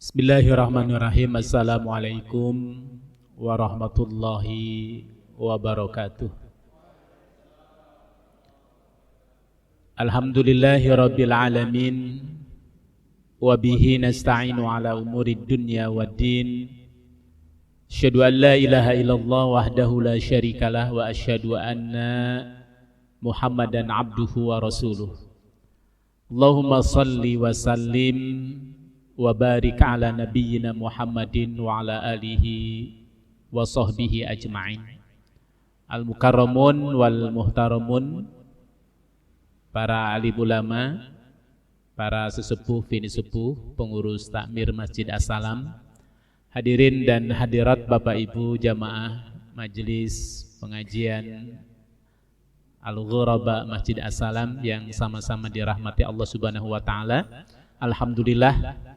Bismillahirrahmanirrahim. Assalamualaikum warahmatullahi wabarakatuh. Alhamdulillahi rabbil alamin. Wabihi nasta'inu ala umurid dunya waddin. Asyhadu an la ilaha illallah wahdahu la syarikalah. Wa asyhadu anna Muhammadan abduhu wa rasuluh. Allahumma salli wa sallim wa barik ala nabiyyina Muhammadin wa ala alihi wa sahbihi ajma'in. Al-mukarramun wal muhtaramun, para alim ulama, para sesepuh bini sepuh, pengurus takmir Masjid As-Salam, hadirin dan hadirat Bapak Ibu jamaah majelis pengajian Al-Ghuraba Masjid As-Salam yang sama-sama dirahmati Allah Subhanahu wa taala. Alhamdulillah,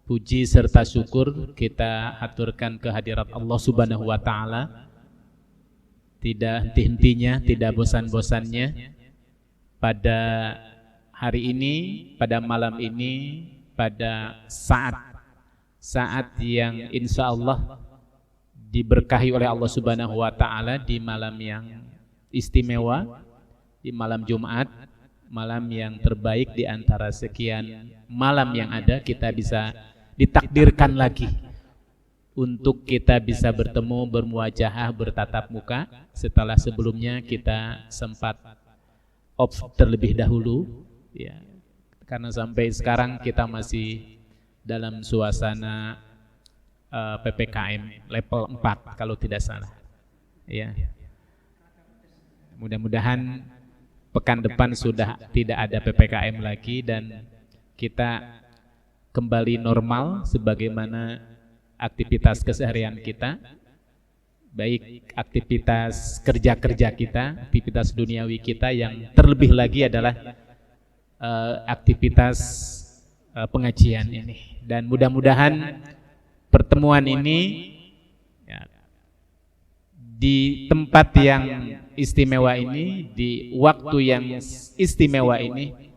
puji serta syukur kita haturkan kehadirat Allah Subhanahu wa taala. Tidak henti-hentinya, tidak bosan-bosannya pada hari ini, pada malam ini, pada saat yang insya Allah diberkahi oleh Allah Subhanahu wa taala, di malam yang istimewa, di malam Jumat, malam yang terbaik di antara sekian malam yang ada. Kita bisa ditakdirkan lagi untuk kita bisa bertemu, bermuajahah, bertatap muka setelah sebelumnya kita sempat off terlebih dahulu, ya, karena sampai sekarang kita masih dalam suasana PPKM level 4 kalau tidak salah, ya. Mudah-mudahan pekan depan sudah tidak ada PPKM lagi dan kita kembali normal sebagaimana aktivitas keseharian kita, baik aktivitas kerja-kerja kita, aktivitas duniawi kita, yang terlebih lagi adalah aktivitas pengajian ini. Dan mudah-mudahan pertemuan ini, ya, di tempat yang istimewa ini, di waktu yang istimewa ini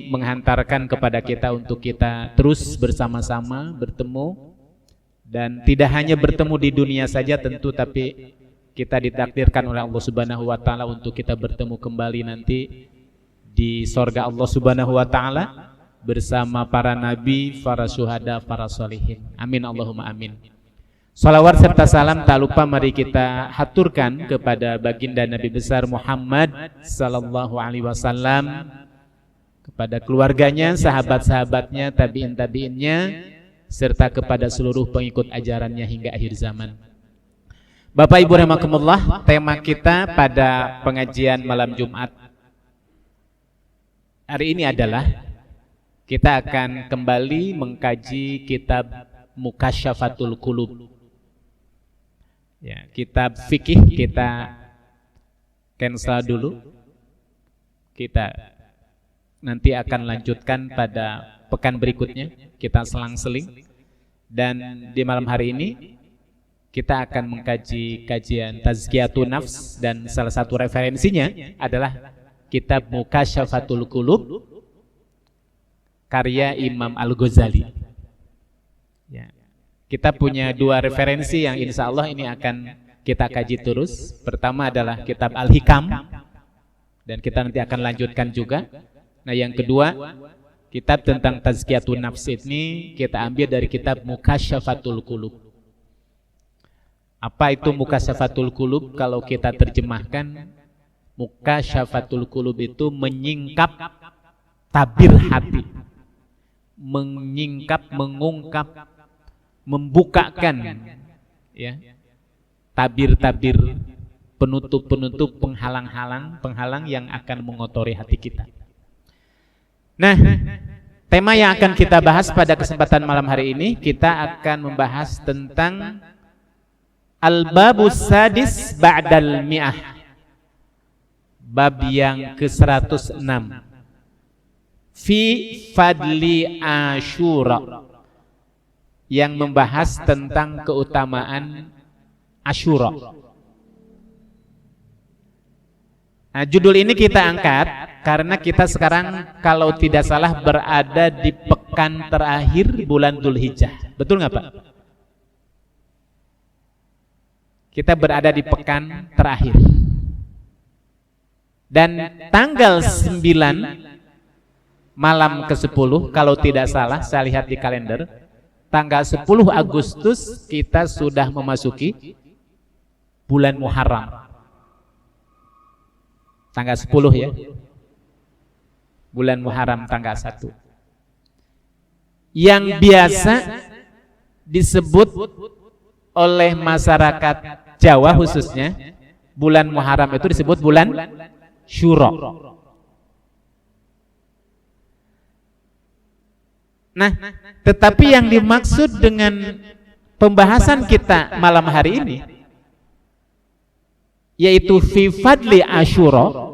menghantarkan kepada kita untuk kita terus bersama-sama bertemu, dan tidak hanya bertemu di dunia saja tentu, tapi kita ditakdirkan oleh Allah Subhanahu wa taala untuk kita bertemu kembali nanti di sorga Allah Subhanahu wa taala bersama para nabi, para syuhada, para sholihin. Amin Allahumma amin. Salawat serta salam tak lupa mari kita haturkan kepada baginda Nabi besar Muhammad sallallahu alaihi wasallam, kepada keluarganya, sahabat-sahabatnya, tabi'in-tabi'innya, serta kepada seluruh pengikut ajarannya hingga akhir zaman. Bapak Ibu rahimakumullah, tema kita pada pengajian malam Jumat hari ini adalah kita akan kembali mengkaji kitab Mukasyafatul Qulub. Ya, kitab fikih kita cancel dulu. Kita nanti akan lanjutkan pada pekan berikutnya, kita selang-seling. Dan di malam hari ini kita akan mengkaji kajian Tazkiyatun Nafs, dan salah satu referensinya adalah kitab Mukasyafatul Qulub karya Imam Al-Ghazali. Ya. Kita punya dua referensi yang insya Allah ini akan kita kaji terus. Pertama adalah kitab Al-Hikam, dan kita nanti akan lanjutkan juga. Nah, yang kedua, kitab tentang Tazkiyatun Nafs ini kita ambil dari kitab Mukasyafatul Qulub. Apa itu Mukasyafatul Qulub? Kalau kita terjemahkan, Mukasyafatul Qulub itu menyingkap tabir hati, menyingkap, mengungkap, membukakan, ya, tabir-tabir, penutup-penutup, penghalang yang akan mengotori hati kita. Nah, tema yang akan kita bahas pada kesempatan malam hari ini, kita akan membahas tentang Al-Babus Sadis Ba'dal Mi'ah, bab yang ke-106, Fi Fadli Asyura, yang membahas tentang keutamaan Asyura. Nah, judul ini kita angkat karena kita sekarang kalau tidak salah berada di pekan terakhir bulan Dzulhijjah. Betul nggak Pak? Kita berada di pekan terakhir. Dan tanggal 9 malam ke-10 kalau tidak salah, saya lihat di kalender, tanggal 10 Agustus kita sudah memasuki bulan Muharram. Tanggal 10 ya. Bulan Muharram tanggal 1. Yang biasa disebut oleh masyarakat Jawa khususnya, bulan Muharram itu disebut bulan Syuro. Nah, tetapi yang dimaksud dengan pembahasan kita malam hari ini, yaitu fi fadli Asyura,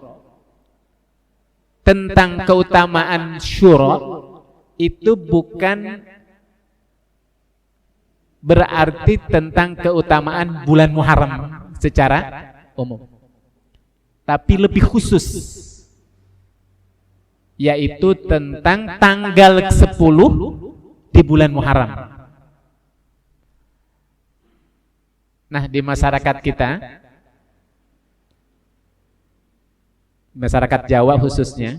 tentang keutamaan Syuro, itu bukan berarti tentang keutamaan bulan Muharram secara umum, tapi lebih khusus, yaitu tentang tanggal 10 di bulan Muharram. Nah, di masyarakat kita, masyarakat Jawa khususnya,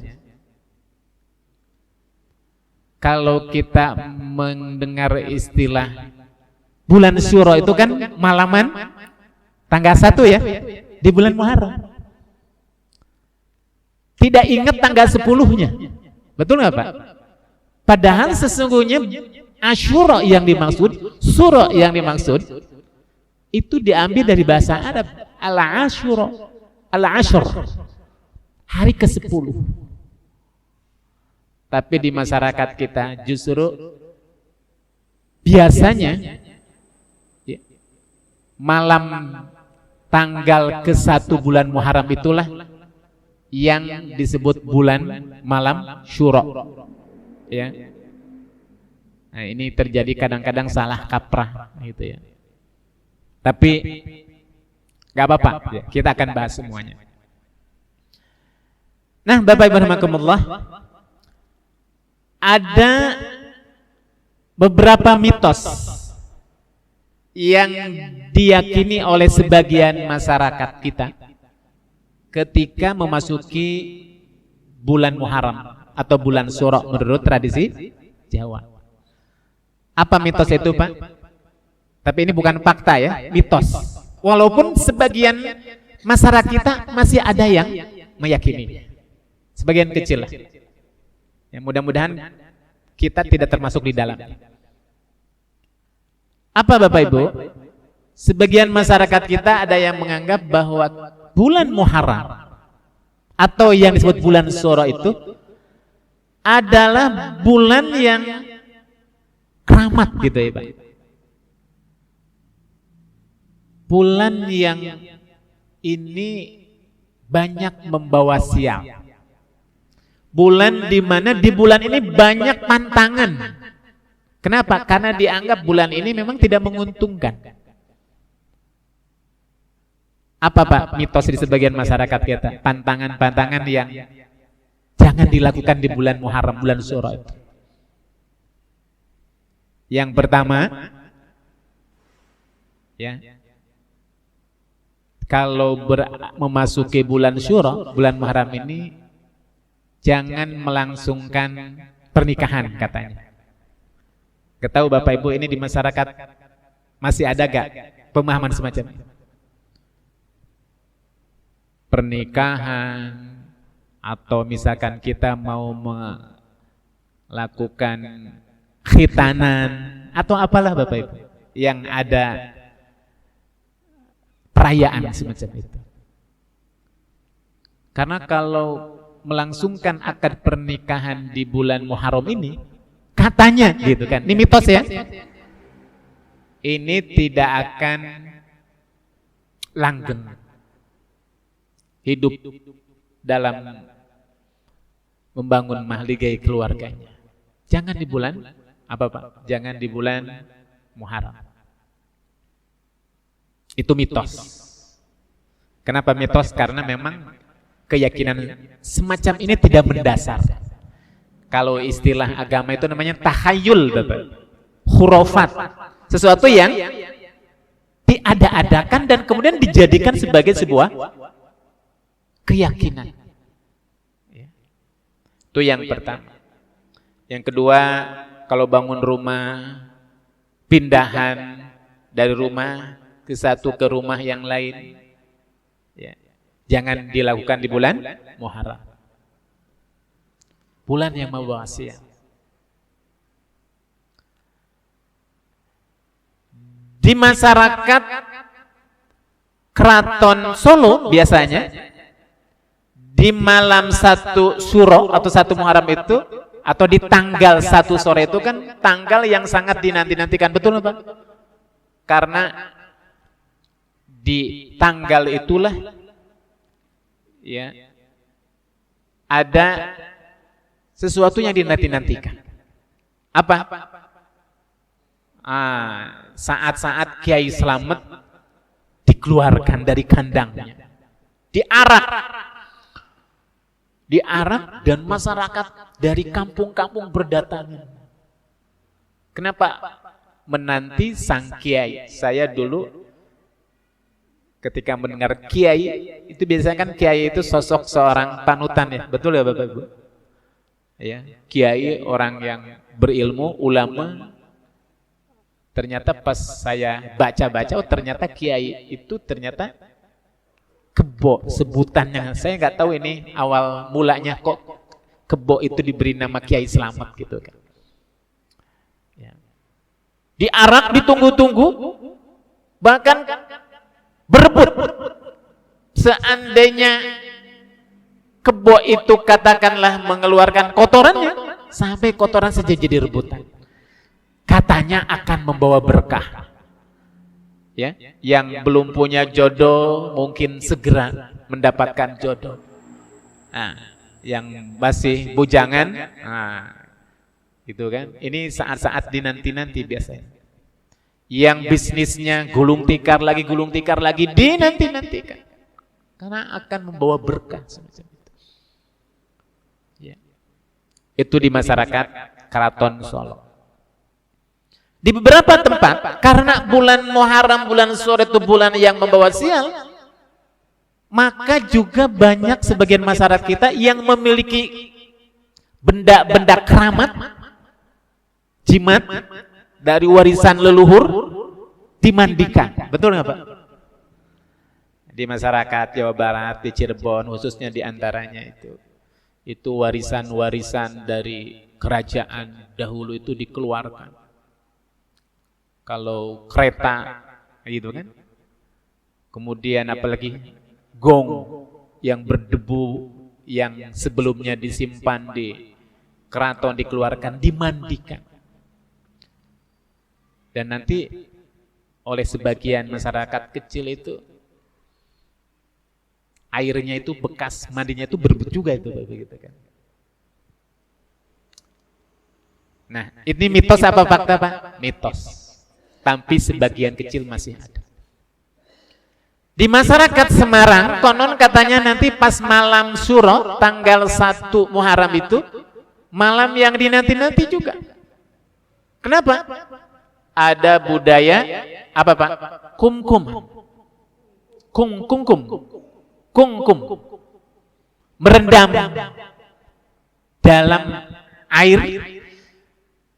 kalau kita mendengar istilah bulan Syuro itu kan malaman tanggal 1 ya, di bulan Muharram. Tidak ingat tanggal 10-nya. Betul nggak Pak? Padahal sesungguhnya Asyura yang dimaksud, Syuro yang dimaksud, itu diambil dari bahasa Arab, al-Asyura, al-Ashr, hari ke-10. Tapi di masyarakat kita justru biasanya malam tanggal ke-1 bulan Muharram itulah yang disebut bulan malam Syuro. Ya. Nah, ini terjadi kadang-kadang salah kaprah gitu ya. Tapi nggak apa-apa, ya, kita akan bahas semuanya. Nah, Bapak Ibu rahimakumullah, ada beberapa mitos yang diyakini oleh sebagian masyarakat kita ketika memasuki bulan Muharram atau bulan Syuro menurut tradisi Jawa. Apa mitos itu, Pak? Tapi ini bukan fakta ya, mitos. Walaupun sebagian masyarakat kita masih ada yang meyakini. Sebagian kecil lah. Ya, mudah-mudahan kita tidak termasuk di dalam. Apa Bapak Ibu? Sebagian masyarakat kita ada yang menganggap bahwa bulan Muharram atau yang disebut bulan Syuro itu adalah bulan yang keramat gitu ya Pak. Bulan yang ini banyak membawa sial. Bulan di mana di bulan ini banyak pantangan. Kenapa? Karena dianggap bulan ini memang tidak menguntungkan. Apa Pak mitos di sebagian masyarakat kita? Pantangan-pantangan yang jangan dilakukan di bulan Muharram, bulan Syuro itu. Yang pertama, ya, kalau memasuki bulan Syuro, bulan Muharram ini, jangan melangsungkan pernikahan katanya. Ketahui Bapak Ibu, ini di masyarakat masih ada gak pemahaman semacam ini? Pernikahan atau misalkan kita mau melakukan khitanan atau apalah Bapak Ibu yang ada perayaan semacam itu. Karena kalau melangsungkan akad pernikahan di bulan Muharram ini, katanya gitu kan, ini mitos ya, ini tidak akan langgeng hidup dalam membangun mahligai keluarganya. Jangan di bulan apa Pak? Jangan di bulan Muharram. Itu mitos. Kenapa mitos? Karena memang keyakinan semacam ini tidak mendasar. Kalau istilah agama itu namanya takhayul, Bapak. Khurafat. Sesuatu yang diada-adakan dan kemudian dijadikan sebagai sebuah keyakinan. Itu yang pertama. Yang kedua, kalau bangun rumah, pindahan dari rumah ke satu ke rumah yang lain, ya, jangan dilakukan di bulan Muharram, bulan yang membawa sial. Di masyarakat Keraton Solo biasanya di malam 1 Syuro atau 1 Muharram itu, atau di tanggal 1 sore itu kan tanggal yang sangat dinanti-nantikan, betul Pak? Karena di tanggal itulah ya ada sesuatu yang dinanti-nantikan. Apa? Saat-saat Kiai Slamet dikeluarkan dari kandangnya, diarak dan masyarakat dari kampung-kampung berdatangan. Kenapa menanti sang kiai? Saya dulu ketika mendengar kiai itu biasanya kan kiai itu sosok seorang panutan ya, betul ya Bapak Ibu? Ya, kiai orang yang berilmu, ulama. Ternyata pas saya baca-baca, oh ternyata kiai itu ternyata kebo sebutannya. Saya nggak tahu ini awal mulanya kok kebo itu diberi nama Kiai Slamet gitu kan. Ya. Diarak, ditunggu-tunggu, bahkan berebut. Seandainya kebo itu katakanlah mengeluarkan kotorannya, sampai kotoran saja jadi rebutan. Katanya akan membawa berkah. Ya, yang belum punya jodoh mungkin segera mendapatkan jodoh. Nah, yang masih bujangan, gitu kan. Ini saat-saat dinanti-nanti biasanya. Yang bisnisnya gulung tikar lagi dinanti-nantikan. Karena akan membawa berkah semacam itu. Ya. Itu di masyarakat Keraton Solo. Di beberapa tempat, karena bulan Muharram, bulan Syuro itu bulan yang membawa sial, maka juga banyak sebagian masyarakat kita yang memiliki benda-benda keramat, jimat dari warisan leluhur dimandikan. Betul nggak Pak? Di masyarakat Jawa Barat, di Cirebon khususnya diantaranya itu warisan-warisan dari kerajaan dahulu itu dikeluarkan. Kalau kereta gitu kan, kemudian apalagi gong yang berdebu yang sebelumnya disimpan di keraton dikeluarkan, dimandikan, dan nanti oleh sebagian masyarakat kecil itu airnya itu bekas mandinya itu berebut juga itu begitu kan. Nah, ini mitos apa fakta Pak? Mitos. Tapi sebagian kecil masih ada. Di masyarakat Semarang, konon katanya nanti pas malam Syuro, tanggal 1 Muharram itu, malam yang dinanti-nanti juga. Kenapa? Ada budaya, apa Pak? Kumkum. Merendam dalam air,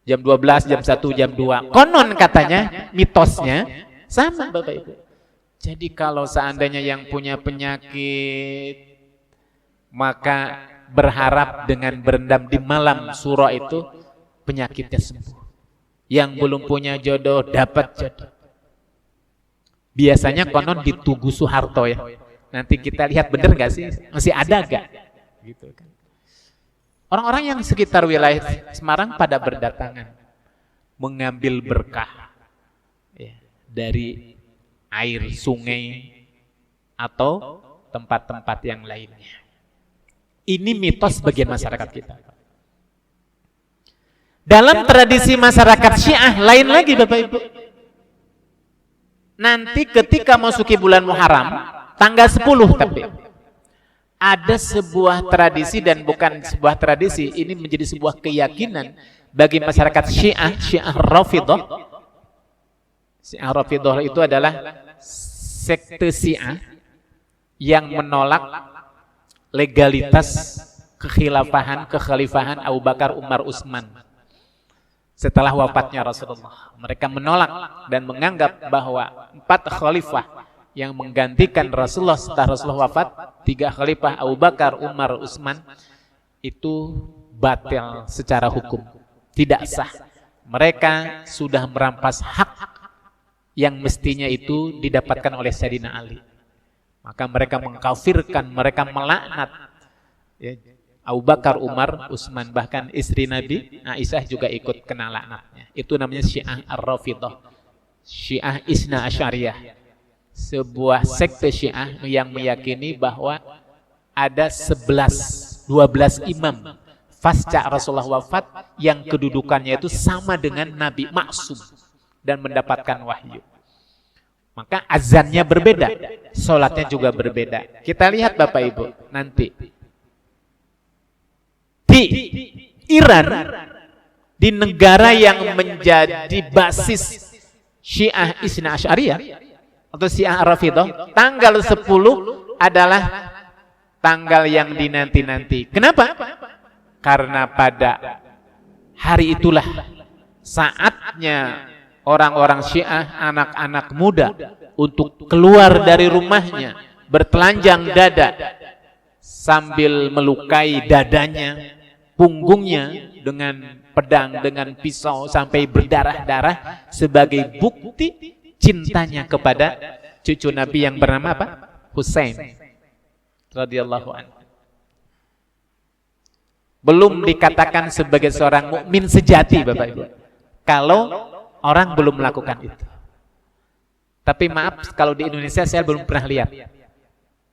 jam 12, jam 1, jam 2. Konon katanya, mitosnya sama Bapak Ibu. Jadi kalau seandainya yang punya penyakit, maka berharap dengan berendam di malam Syuro itu penyakitnya sembuh. Yang belum punya jodoh dapat jodoh. Biasanya konon di Tugu Soeharto ya. Nanti kita lihat bener nggak sih? Masih ada nggak? Gitu kan. Orang-orang yang sekitar wilayah Semarang pada berdatangan mengambil berkah ya, dari air sungai atau tempat-tempat yang lainnya. Ini mitos bagian masyarakat kita. Dalam tradisi masyarakat Syiah lain lagi Bapak Ibu. Nanti ketika masuki bulan Muharram, tanggal 10 tapi ada sebuah tradisi dan bukan sebuah tradisi, ini menjadi sebuah keyakinan bagi masyarakat Syiah Rafidhah. Syiah Rafidhah itu adalah sekte Syiah yang menolak legalitas kekhalifahan Abu Bakar, Umar, Utsman setelah wafatnya Rasulullah. Mereka menolak dan menganggap bahwa 4 khalifah yang menggantikan Rasulullah setelah Rasulullah wafat, 3 khalifah Abu Bakar, Umar, Utsman, itu batil secara hukum, tidak sah. Mereka sudah merampas hak yang mestinya itu didapatkan oleh Sayyidina Ali. Maka mereka mengkafirkan, mereka melaknat Abu Bakar, Umar, Utsman, bahkan istri Nabi Aisyah juga ikut kena laknatnya. Itu namanya Syiah Ar-Rafidhah, Syiah Isna Asy'ariyah. Sebuah sekte Syiah yang meyakini bahwa ada 12 imam pasca Rasulullah wafat yang kedudukannya itu sama dengan Nabi maksum dan mendapatkan wahyu. Maka azannya berbeda, sholatnya juga berbeda. Kita lihat Bapak Ibu nanti di Iran, di negara yang menjadi basis Syiah Isna Asy'ariyah atau Syiah Rafidhah, tanggal 10 adalah tanggal yang dinanti-nanti. Kenapa? Karena pada hari itulah saatnya orang-orang Syiah, anak-anak muda untuk keluar dari rumahnya, bertelanjang dada sambil melukai dadanya, punggungnya dengan pedang, dengan pisau sampai berdarah-darah sebagai bukti cintanya kepada cucu Nabi yang bernama apa? Husain radhiyallahu anhu. Belum dikatakan sebagai seorang mukmin sejati Bapak Ibu kalau orang belum melakukan itu. Tapi maaf, kalau di Indonesia saya belum pernah lihat.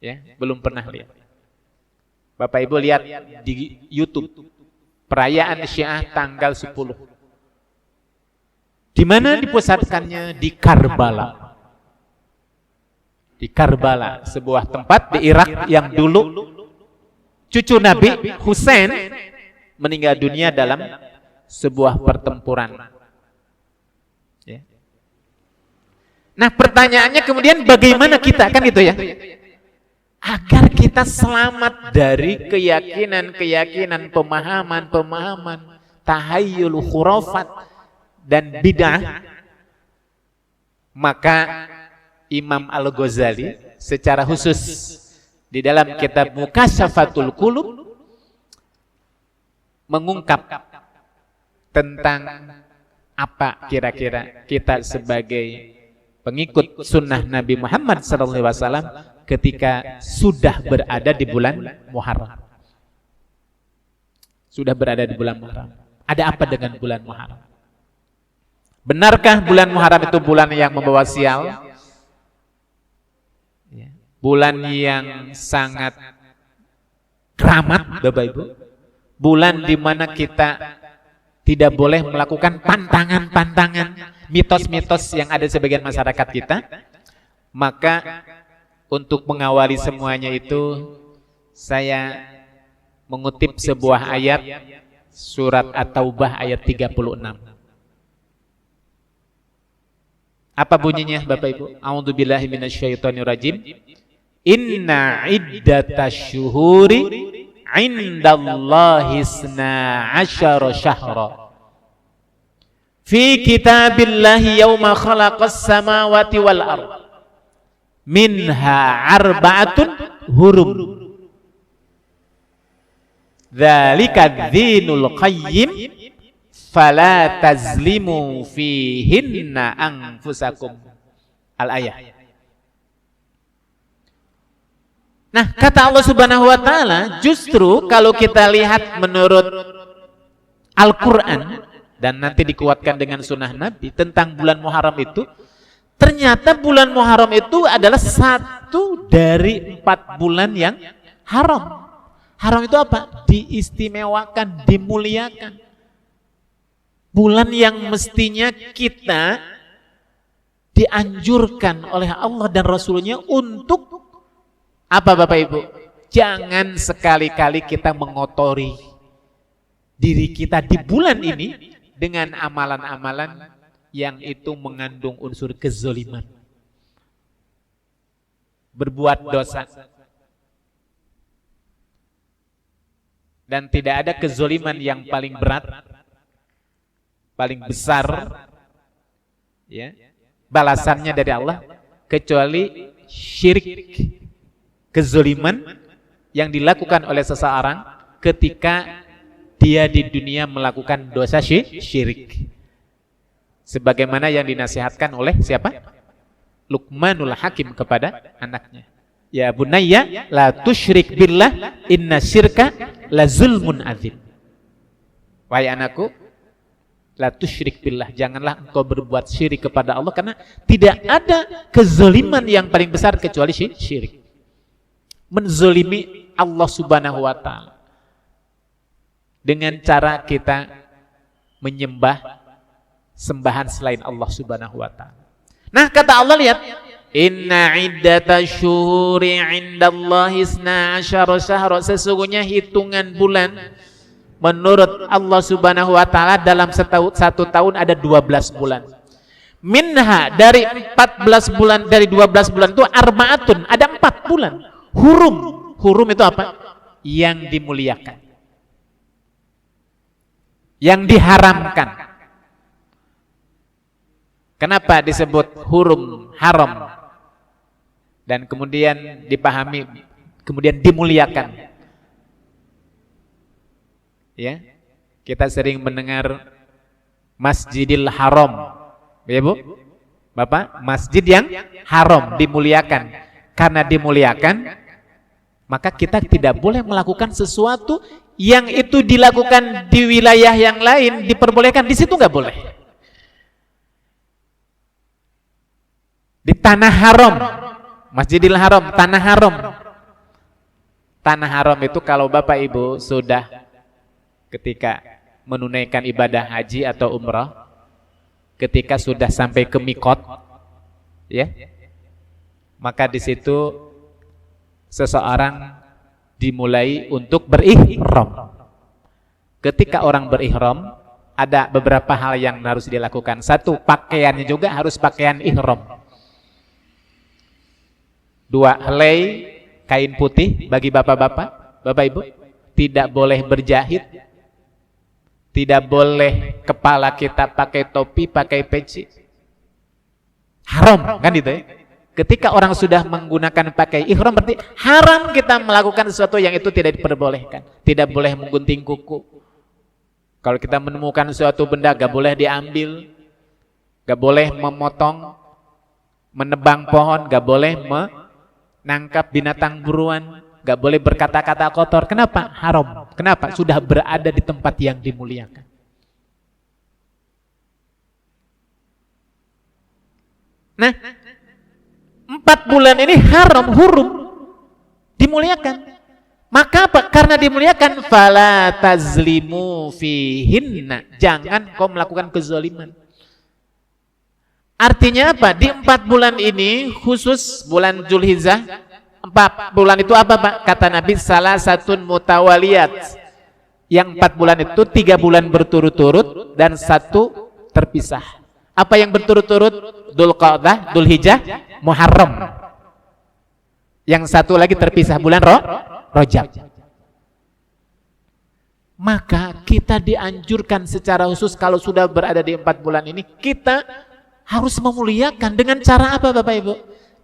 Ya, belum pernah lihat. Bapak Ibu lihat di YouTube perayaan Syiah tanggal 10. Di mana dipusatkannya? Di Karbala. Di Karbala, sebuah tempat di Irak yang dulu cucu Nabi Husain meninggal dunia dalam sebuah pertempuran. Ya. Nah, pertanyaannya kemudian bagaimana kita, kan gitu ya? Agar kita selamat dari keyakinan-keyakinan, pemahaman-pemahaman, tahayyul, khurafat dan bid'ah, maka Imam Al-Ghazali secara khusus di dalam kitab Mukasyafatul Qulub mengungkap tentang apa kira-kira kita sebagai pengikut sunnah Nabi Muhammad SAW ketika sudah berada di bulan Muharram. Sudah berada di bulan Muharram. Ada apa dengan bulan Muharram? Benarkah bulan Muharram itu bulan yang membawa sial? Bulan yang sangat keramat, Bapak Ibu. Bulan di mana kita tidak boleh melakukan pantangan-pantangan, mitos-mitos yang ada sebagian masyarakat kita. Maka untuk mengawali semuanya itu, saya mengutip sebuah ayat surat At-Taubah ayat 36. Apa bunyinya Bapak Ibu? A'udzubillahi minasyaitonirrajim. Inna iddatash syuhuri indallahi 12 syahra fi kitabillahi yauma khalaqas samawati wal ardh minha arba'atun hurum dzalika dzinul qayyim fala tazlimu fihinna anfusakum. Al-ayah. Nah, kata Allah Subhanahu wa taala, justru kalau kita lihat menurut Al-Qur'an dan nanti dikuatkan dengan sunnah Nabi tentang bulan Muharram itu, ternyata bulan Muharram itu adalah satu dari 4 bulan yang haram. Haram itu apa? Diistimewakan, dimuliakan. Bulan yang mestinya kita dianjurkan oleh Allah dan Rasulnya untuk apa Bapak Ibu? jangan sekali-kali kita mengotori diri kita di bulan ini dengan amalan-amalan yang itu mengandung unsur kezaliman. Berbuat dosa. Dan tidak ada kezaliman yang paling berat, paling besar, ya, balasannya dari Allah, kecuali syirik, kezaliman yang dilakukan oleh seseorang ketika dia di dunia melakukan dosa syirik. Sebagaimana yang dinasihatkan oleh siapa? Luqmanul Hakim kepada anaknya. Ya bunayya la tusyrik billah inna syirka la zulmun adzim. Wahai anakku, la tusyrik billah, janganlah engkau berbuat syirik kepada Allah, karena tidak ada kezaliman yang paling besar kecuali syirik. Menzalimi Allah Subhanahu wa taala dengan cara kita menyembah sembahan selain Allah Subhanahu wa taala. Nah, kata Allah, lihat, inna iddatash syuhuri 'indallahi 12 syahra, sesungguhnya hitungan bulan menurut Allah Subhanahu wa taala dalam satu tahun ada 12 bulan. Minha, dari 14 bulan, dari 12 bulan itu arba'atun, ada 4 bulan. Hurum itu apa? Yang dimuliakan, yang diharamkan. Kenapa disebut hurum, haram, dan kemudian dipahami, kemudian dimuliakan? Ya, kita sering mendengar Masjidil Haram, ya Bu, Bapak, masjid yang haram, dimuliakan. Karena dimuliakan, maka kita tidak boleh melakukan sesuatu yang itu dilakukan di wilayah yang lain, diperbolehkan, di situ nggak boleh. Di tanah haram, Masjidil Haram, tanah haram. Tanah haram itu kalau Bapak Ibu sudah ketika menunaikan ibadah haji atau umrah, ketika sudah sampai ke mikot, ya, maka di situ seseorang dimulai untuk berihram. Ketika orang berihram, ada beberapa hal yang harus dilakukan. Satu, pakaiannya juga harus pakaian ihram. 2, helai kain putih bagi bapak-bapak, Bapak Ibu, tidak boleh berjahit, tidak boleh kepala kita pakai topi, pakai peci. Haram, kan itu ya? Ketika orang sudah menggunakan pakai ihram, berarti haram kita melakukan sesuatu yang itu tidak diperbolehkan. Tidak boleh menggunting kuku. Kalau kita menemukan suatu benda, gak boleh diambil, gak boleh memotong, menebang pohon, gak boleh menangkap binatang buruan, gak boleh berkata-kata kotor. Kenapa? Haram. Kenapa? Sudah berada di tempat yang dimuliakan. Nah, 4 bulan ini haram, hurum, dimuliakan. Maka apa? Karena dimuliakan, fala tazlimu fihinna, jangan kau melakukan kezaliman. Artinya apa? Di 4 bulan ini, khusus bulan Zulhijjah, 4 bulan itu apa Pak? Kata Nabi, salah satun mutawaliyat. Yang 4 bulan itu 3 bulan berturut-turut dan 1 terpisah. Apa yang berturut-turut? Dzulqa'dah, Dzulhijjah, Muharram. Yang 1 lagi terpisah, bulan Rajab. Maka kita dianjurkan secara khusus kalau sudah berada di 4 bulan ini, kita harus memuliakan. Dengan cara apa Bapak Ibu?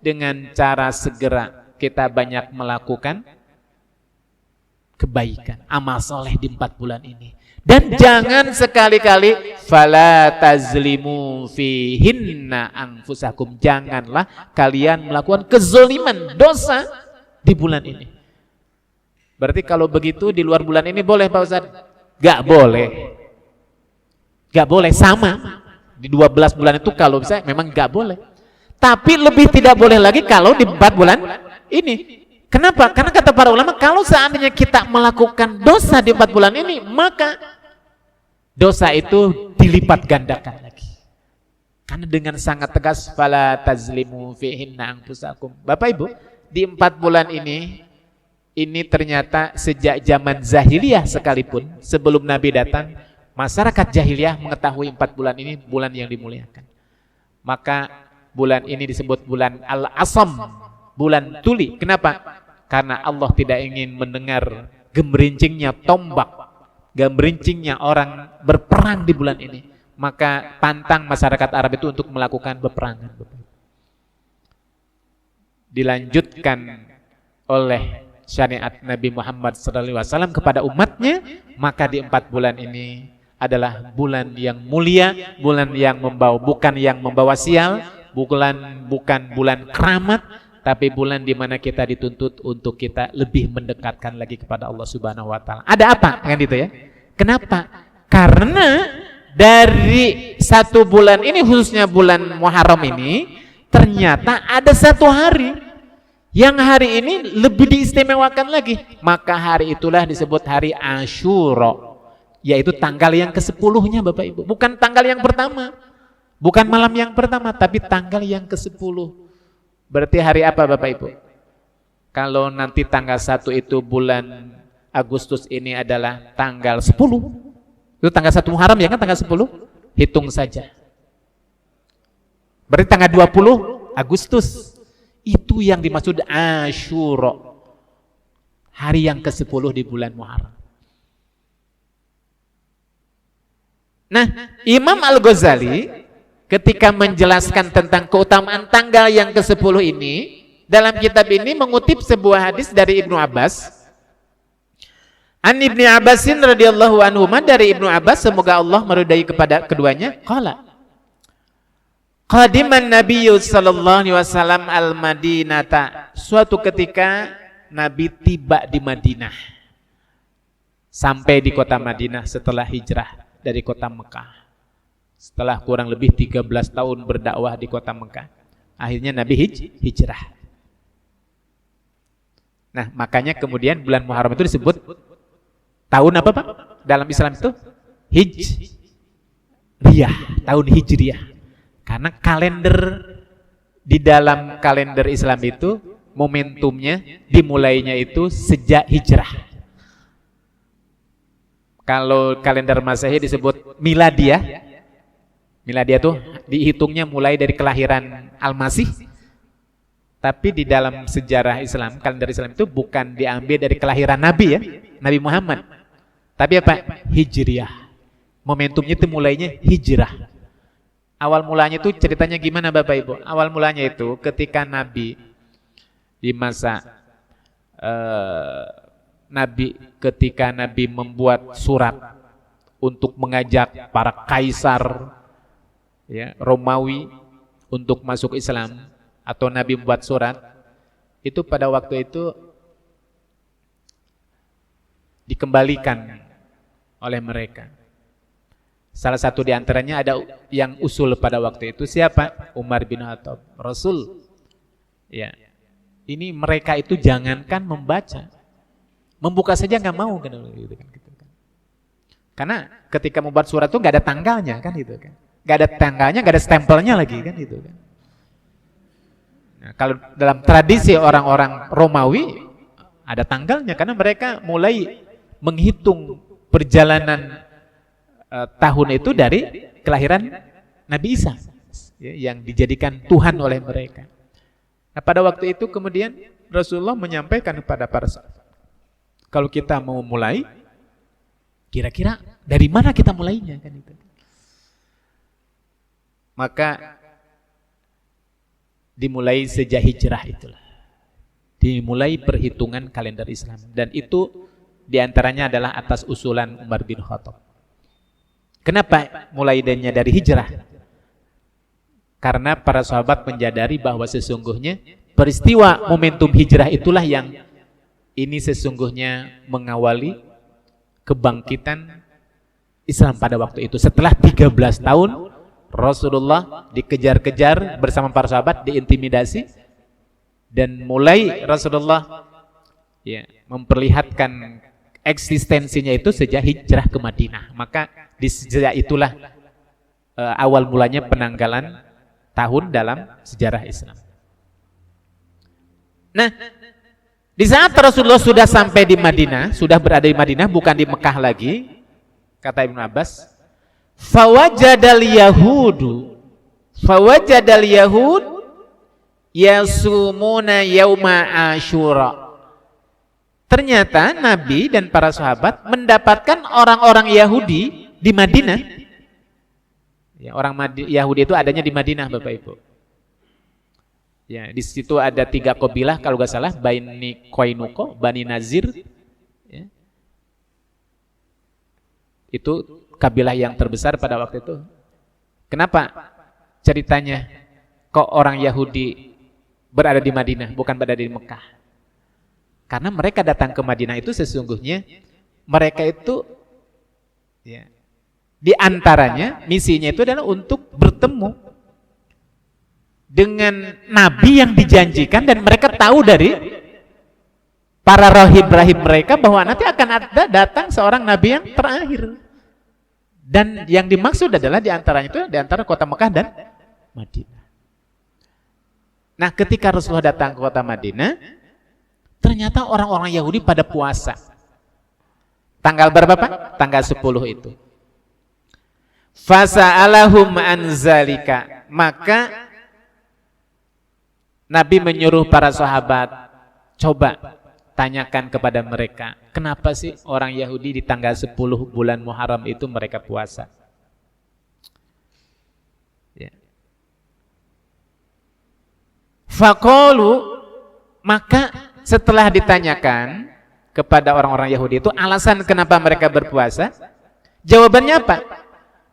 Dengan cara segera kita banyak melakukan kebaikan, amal soleh di 4 bulan ini. Dan jangan sekali-kali fala tazlimu fihinna anfusakum, janganlah kalian melakukan kezaliman, dosa di bulan ini. Berarti kalau begitu di luar bulan ini boleh Pak Ustadz? Gak boleh. Gak boleh, sama. Di 12 bulan itu kalau bisa memang gak boleh. Tapi lebih tidak boleh lagi kalau di 4 bulan ini. Kenapa? Karena kata para ulama, kalau seandainya kita melakukan dosa di 4 bulan ini, maka dosa itu dilipat gandakan lagi. Karena dengan sangat tegas, fala tazlimu fihinna anfusakum. Bapak Ibu, di 4 bulan ini ini ternyata sejak zaman jahiliyah sekalipun, sebelum Nabi datang, masyarakat jahiliyah mengetahui 4 bulan ini bulan yang dimuliakan. Maka bulan ini disebut bulan Al-Asam, bulan tuli. Kenapa? Karena Allah tidak ingin mendengar gemerincingnya tombak, gemerincingnya orang berperang di bulan ini. Maka tantang masyarakat Arab itu untuk melakukan peperangan. Dilanjutkan oleh syariat Nabi Muhammad SAW kepada umatnya, maka di 4 bulan ini adalah bulan yang mulia, bulan yang bukan yang membawa sial, bukan bulan keramat, tapi bulan di mana kita dituntut untuk kita lebih mendekatkan lagi kepada Allah Subhanahu wa taala. Ada apa kan itu ya? Kenapa? Karena dari 1 bulan ini, khususnya bulan Muharram ini, ternyata ada 1 hari yang hari ini lebih diistimewakan lagi. Maka hari itulah disebut hari Asyura, yaitu tanggal yang ke-10-nya Bapak Ibu. Bukan tanggal yang pertama, bukan malam yang pertama, tapi tanggal yang ke-10. Berarti hari apa Bapak Ibu? Kalau nanti tanggal 1 itu bulan Agustus ini adalah tanggal 10, itu tanggal 1 Muharram ya kan, tanggal 10, hitung saja. Berarti tanggal 20 Agustus, itu yang dimaksud Asyura, hari yang ke-10 di bulan Muharram. Nah, Imam Al-Ghazali ketika menjelaskan tentang keutamaan tanggal yang ke-10 ini, dalam kitab ini mengutip sebuah hadis dari Ibnu Abbas. An Ibnu Abbasin radhiyallahu anhu, dari Ibnu Abbas, semoga Allah meridai kepada keduanya, qala qadiman Nabiyyu sallallahu alaihi wasallam al-Madinata. Suatu ketika Nabi tiba di Madinah, sampai di kota Madinah setelah hijrah dari kota Mekah. Setelah kurang lebih 13 tahun berdakwah di kota Mekah, akhirnya Nabi hijrah. Nah, makanya kemudian bulan Muharram itu disebut tahun apa Pak? Dalam Islam itu Hijriyah, tahun Hijriyah. Karena kalender di dalam kalender Islam itu momentumnya dimulainya itu sejak hijrah. Kalau kalender Masehi disebut Miladiyah. Miladiyah itu dihitungnya mulai dari kelahiran Al-Masih. Tapi di dalam sejarah Islam, kalender Islam itu bukan diambil dari kelahiran Nabi ya, Nabi Muhammad. Tapi apa? Hijriyah. Momentumnya itu mulainya hijrah. Awal mulanya itu ceritanya gimana Bapak Ibu? Awal mulanya itu ketika Nabi di masa ketika Nabi membuat surat untuk mengajak para kaisar ya, Romawi untuk masuk Islam, atau Nabi membuat surat itu, pada waktu itu dikembalikan oleh mereka. Salah satu di antaranya ada yang usul pada waktu itu, siapa? Umar bin Khattab, Rasul. Ya, ini mereka itu jangankan membaca, membuka saja nggak mau kan, gitu kan. Karena ketika membuat surat itu nggak ada tanggalnya kan, gitu kan. Nggak ada tanggalnya, nggak ada stempelnya lagi kan, gitu kan. Nah, kalau dalam tradisi orang-orang Romawi ada tanggalnya, karena mereka mulai menghitung perjalanan tahun itu dari kelahiran Nabi Isa ya, yang dijadikan Tuhan oleh mereka. Nah, pada waktu itu kemudian Rasulullah menyampaikan kepada para sahabat, kalau kita mau mulai, kira-kira dari mana kita mulainya kan itu. Maka dimulai sejak hijrah itulah, dimulai perhitungan kalender Islam, dan itu diantaranya adalah atas usulan Umar bin Khattab. Kenapa mulai dari hijrah? Karena para sahabat menyadari bahwa sesungguhnya peristiwa momentum hijrah itulah yang ini sesungguhnya mengawali kebangkitan Islam pada waktu itu. Setelah 13 tahun Rasulullah dikejar-kejar bersama para sahabat, diintimidasi, dan mulai Rasulullah ya, memperlihatkan eksistensinya itu sejak hijrah ke Madinah. Maka di sejak itulah awal mulanya penanggalan tahun dalam sejarah Islam. Nah, Di saat Rasulullah sudah sampai di Madinah, sudah berada di Madinah, bukan di Mekah lagi, kata Ibnu Abbas, fawajadal yahud yasumuna yauma Asyura. Ternyata Nabi dan para sahabat mendapatkan orang-orang Yahudi di Madinah. Ya, orang Yahudi itu adanya di Madinah, Bapak Ibu. Ya, di situ ada 3 kabilah kalau nggak salah, Bani Qainuqa, Bani Nazir. Ya. Itu kabilah yang terbesar pada waktu itu. Kenapa ceritanya kok orang Yahudi berada di Madinah, bukan berada di Mekah? Karena mereka datang ke Madinah itu sesungguhnya mereka itu ya, di antaranya misinya itu adalah untuk bertemu dengan Nabi yang dijanjikan, dan mereka tahu dari para rahib-rahib mereka bahwa nanti akan ada datang seorang Nabi yang terakhir. Dan yang dimaksud adalah di antaranya itu di antara kota Mekah dan Madinah. Nah, ketika Rasulullah datang ke kota Madinah, ternyata orang-orang Yahudi pada puasa. Tanggal berapa, Pak? Tanggal 10 itu. Fasa'alahum an zalika. Maka Nabi menyuruh para sahabat, coba tanyakan kepada mereka, kenapa sih orang Yahudi di tanggal 10 bulan Muharram itu mereka puasa? Ya. Faqalu, maka setelah ditanyakan kepada orang-orang Yahudi itu alasan kenapa mereka berpuasa, jawabannya apa?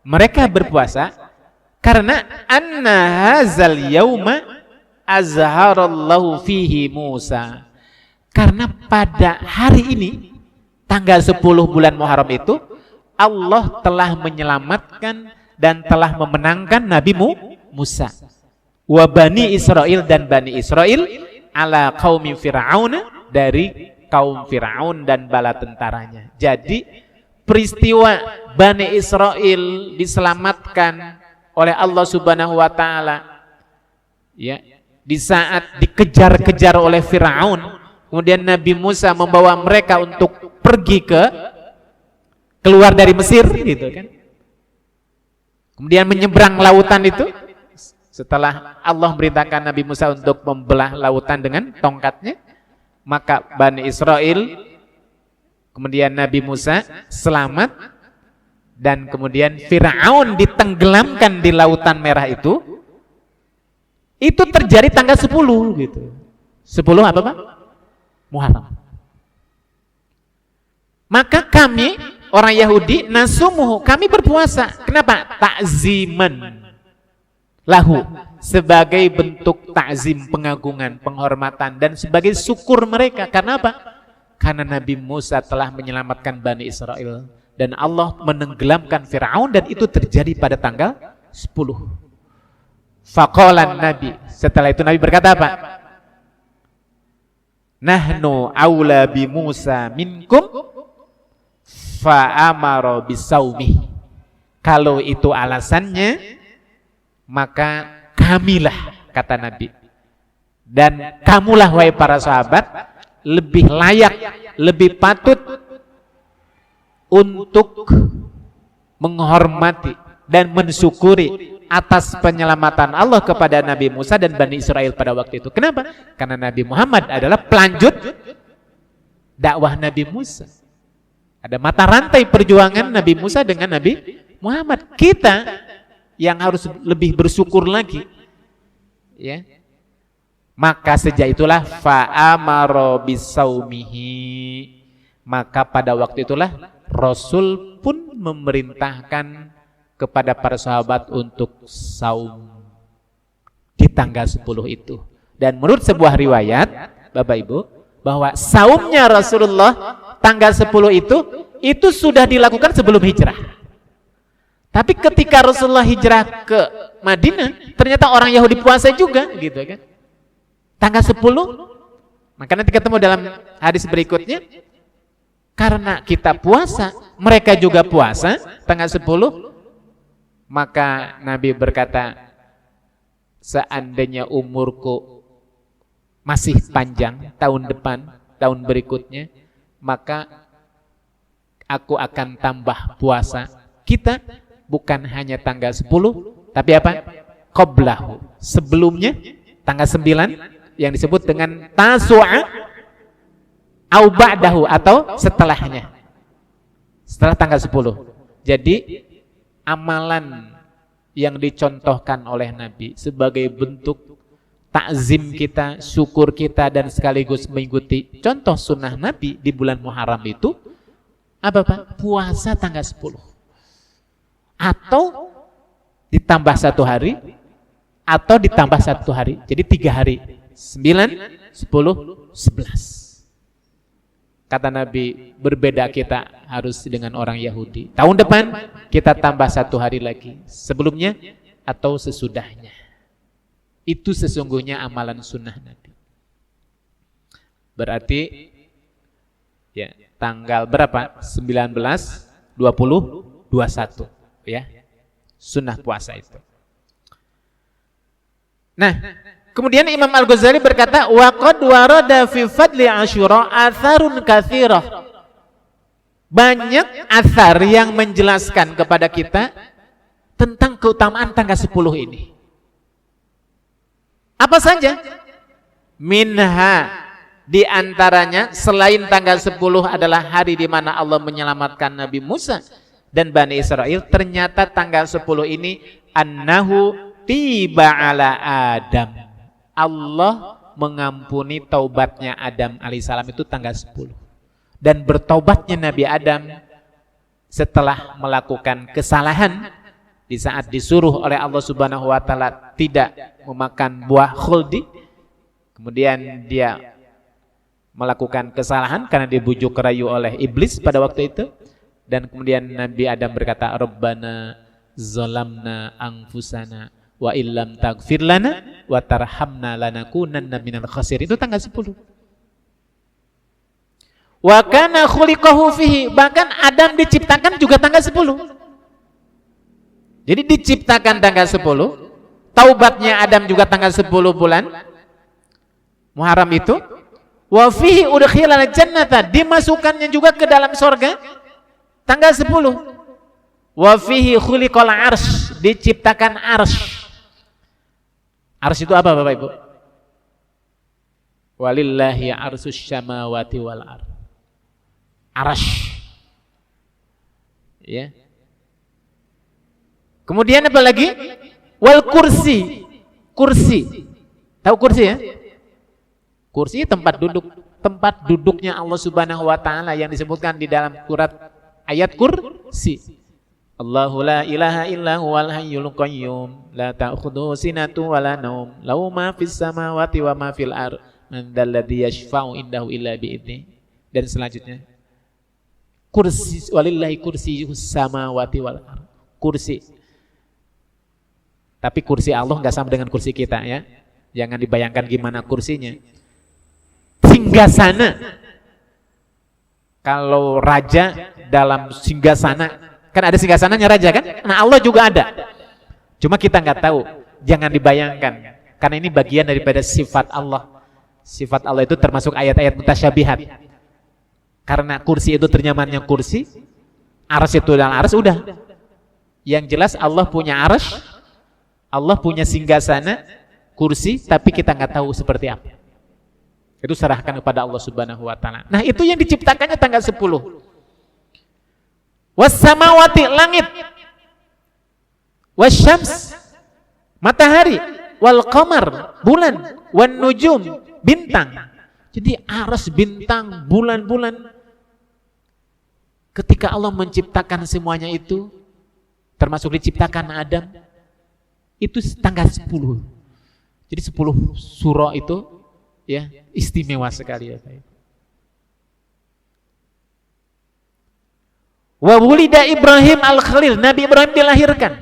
Mereka berpuasa karena anna hazal yauma azharallahu fihi Musa. Karena pada hari ini tanggal 10 bulan Muharram itu Allah telah menyelamatkan dan telah memenangkan Nabi Musa wa Bani Israel dan Bani Israel ala qaumi Fir'aun, dari kaum Fir'aun dan bala tentaranya. Jadi peristiwa Bani Israel diselamatkan oleh Allah Subhanahu wa taala ya, di saat dikejar-kejar oleh Fir'aun, kemudian Nabi Musa membawa mereka untuk pergi keluar dari Mesir gitu kan. Kemudian menyeberang lautan itu, setelah Allah merintahkan Nabi Musa untuk membelah lautan dengan tongkatnya, maka Bani Israel, kemudian Nabi Musa selamat, dan kemudian Fir'aun ditenggelamkan di lautan merah itu terjadi tanggal 10 gitu. 10 apa, Pak? Muharram. Maka kami orang Yahudi nasumuhu, kami berpuasa. Kenapa? Ta'ziman lahu, sebagai bentuk ta'zim, pengagungan, penghormatan, dan sebagai syukur mereka. Karena apa? Karena Nabi Musa telah menyelamatkan Bani Israel dan Allah menenggelamkan Fir'aun, dan itu terjadi pada tanggal 10. Faqalan Nabi, setelah itu Nabi berkata apa? Nahnu aula bi Musa minkum fa'amara bisaumi. Kalau itu alasannya, maka kamilah, kata Nabi, dan kamulah wahai para sahabat lebih layak, lebih patut untuk menghormati dan mensyukuri atas penyelamatan Allah kepada Nabi Musa dan Bani Israel pada waktu itu. Kenapa? Karena Nabi Muhammad adalah pelanjut dakwah Nabi Musa. Ada mata rantai perjuangan Nabi Musa dengan Nabi Muhammad. Kita yang harus lebih bersyukur lagi. Ya. Maka sejak itulah fa'amara bisaumihi. Maka pada waktu itulah Rasul pun memerintahkan kepada para sahabat untuk saum di tanggal 10 itu. Dan menurut sebuah riwayat, Bapak Ibu, bahwa saumnya Rasulullah tanggal 10 itu sudah dilakukan sebelum hijrah. Tapi ketika Rasulullah hijrah ke Madinah, ternyata orang Yahudi puasa juga, gitu kan. Tanggal 10, maka nanti ketemu dalam hadis berikutnya, karena kita puasa, mereka juga puasa tanggal 10, maka Nabi berkata, seandainya umurku masih panjang tahun depan, tahun berikutnya, maka aku akan tambah puasa. Kita bukan hanya tanggal 10, tapi apa? Qablahu. Sebelumnya tanggal 9 yang disebut dengan Tasu'a au ba'dahu atau setelahnya. Setelah tanggal 10. Jadi amalan yang dicontohkan oleh Nabi sebagai bentuk takzim kita, syukur kita, dan sekaligus mengikuti contoh sunnah Nabi di bulan Muharram itu apa Pak? Puasa tanggal 10 atau ditambah 1 hari atau ditambah 1 hari, jadi 3 hari, 9, 10, 11. Kata Nabi, berbeda kita harus dengan orang Yahudi. Tahun depan kita tambah 1 hari lagi, sebelumnya atau sesudahnya. Itu sesungguhnya amalan sunnah Nabi. Berarti ya tanggal berapa? 19, 20, 21 ya. Sunnah puasa itu. Nah, kemudian Imam Al-Ghazali berkata, wa qad warada fi fadli Asyura atharun katsirah. Banyak athar yang menjelaskan kepada kita tentang keutamaan tanggal 10 ini. Apa saja? Minha, di antaranya selain tanggal 10 adalah hari di mana Allah menyelamatkan Nabi Musa dan Bani Israel, ternyata tanggal 10 ini annahu tiba ala Adam. Allah mengampuni taubatnya Adam alaihissalam itu tanggal 10. Dan bertaubatnya Nabi Adam setelah melakukan kesalahan di saat disuruh oleh Allah Subhanahu wa taala tidak memakan buah khuldi, kemudian dia melakukan kesalahan karena dibujuk rayu oleh iblis pada waktu itu, dan kemudian Nabi Adam berkata, Rabbana zalamna anfusana wa illam taghfir lana wa tarhamna lanakunanna minal khasirin. Itu tanggal 10. Wa kana khuliqahu fihi, bahkan Adam diciptakan juga tanggal 10. Jadi diciptakan tanggal 10, taubatnya Adam juga tanggal 10 bulan Muharram itu. Wa fihi udkhilal jannata, dimasukkannya juga ke dalam surga tanggal 10. Wa fihi khuliqal arsy, diciptakan arsy. Arsy itu apa Bapak Ibu? Walillahi arsyus samawati wal ardh. Arsy. Ya. Kemudian apa lagi? Wal kursi. Kursi. Tahu kursi ya? Kursi tempat duduknya Allah Subhanahu wa taala yang disebutkan di dalam surat ayat kursi. Allahu la ilaha illa huwal hayyul qayyum la ta'khudhuhu sinatun wa la naum lahu ma fis samawati wa ma fil ardh man dzalladzi yashfa'u indahu illa bi'idznih. Dan selanjutnya kursi, walillahi kursiyus samawati wal ardh. Kursi. Tapi kursi Allah enggak sama dengan kursi kita ya. Jangan dibayangkan gimana kursinya. Singgasana. Kalau raja dalam singgasana, kan ada singgasananya raja kan? Nah Allah juga ada. Cuma kita nggak tahu. Jangan dibayangkan. Karena ini bagian daripada sifat Allah. Sifat Allah itu termasuk ayat-ayat mutasyabihat. Karena kursi itu ternyamannya kursi, arsy itu dan arsy udah. Yang jelas Allah punya arsy, Allah punya singgasana, kursi, tapi kita nggak tahu seperti apa. Itu serahkan kepada Allah Subhanahu wa taala. Nah, itu yang diciptakannya tanggal 10. Was-samawati, langit. Was-syams, matahari. Wal-qamar, bulan. Wan-nujum, bintang. Jadi aras, bintang, bulan-bulan. Ketika Allah menciptakan semuanya itu, termasuk diciptakan Adam, itu tanggal 10. Jadi 10 surah itu ya istimewa sekali ya Pak. Wa wulida Ibrahim al-Khalil, Nabi Ibrahim dilahirkan.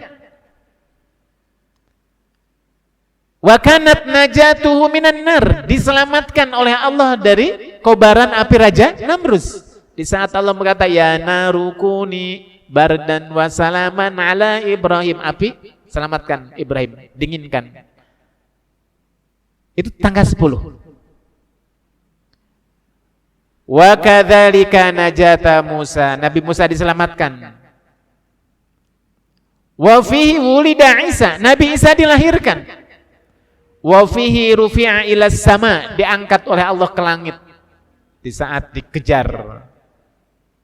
Wa kanat najatuhu minan nar, diselamatkan oleh Allah dari kobaran api Raja Namrus. Di saat Allah berkata ya narukuni bardan wa salaman ala Ibrahim, api selamatkan Ibrahim, dinginkan. Itu tanggal 10. Wa kadzalika najata Musa, Nabi Musa diselamatkan. Wa fihi wulida Isa, Nabi Isa dilahirkan. Wa fihi rufi'a ila sama, diangkat oleh Allah ke langit di saat dikejar.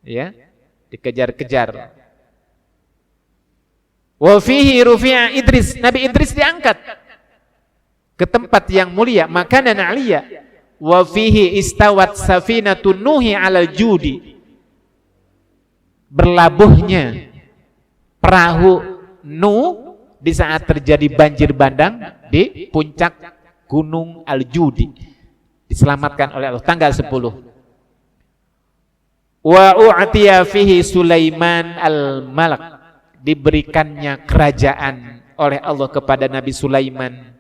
Ya, dikejar-kejar. Wa fihi rufi'a Idris, Nabi Idris diangkat ke tempat yang mulia, makanan aliyah. Wa fihi istawat safinatun Nuhi 'alal judi, berlabuhnya perahu Nuh di saat terjadi banjir bandang di puncak Gunung Al-Judi, diselamatkan oleh Allah tanggal 10. Wa u'tiya fihi Sulaiman al-Malak, diberikannya kerajaan oleh Allah kepada Nabi Sulaiman.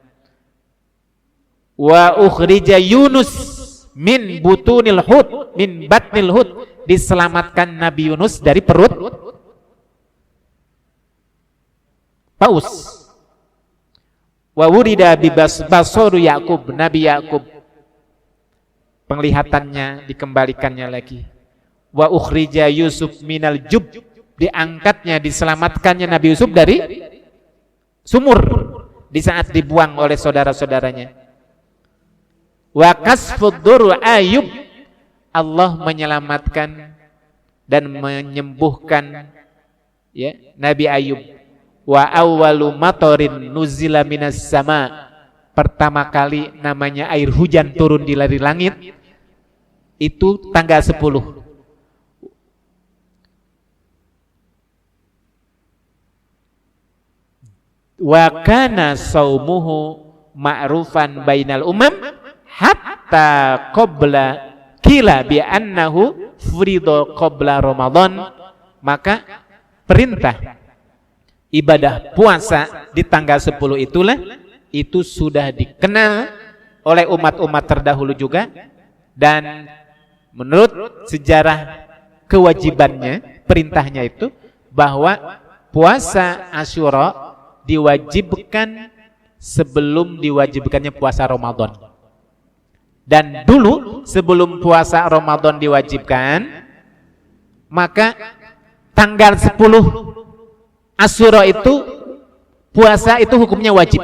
Wa ukhrija Yunus min butunil hut, min batnil hut, diselamatkan Nabi Yunus dari perut paus. Wa wurida bi basaru Yakub, Nabi Yakub penglihatannya dikembalikannya lagi. Wa ukhrija Yusuf minal jub, diangkatnya, diselamatkannya Nabi Yusuf dari sumur di saat dibuang oleh saudara-saudaranya. Wa kasfud dur Ayub, Allah menyelamatkan dan menyembuhkan ya Nabi Ayub. Wa awwalu matorin nuzila minas sama, pertama kali namanya air hujan turun dari langit itu tanggal 10. Wa kana saumuhu ma'rufan bainal umam hatta qabla kila bi annahu furido qabla Ramadan, maka perintah ibadah puasa di tanggal 10 itulah itu sudah dikenal oleh umat-umat terdahulu juga, dan menurut sejarah kewajibannya, perintahnya itu bahwa puasa Asyura diwajibkan sebelum diwajibkannya puasa Ramadan. Dan dulu sebelum puasa Ramadan diwajibkan, maka tanggal 10 Asyura itu puasa itu hukumnya wajib.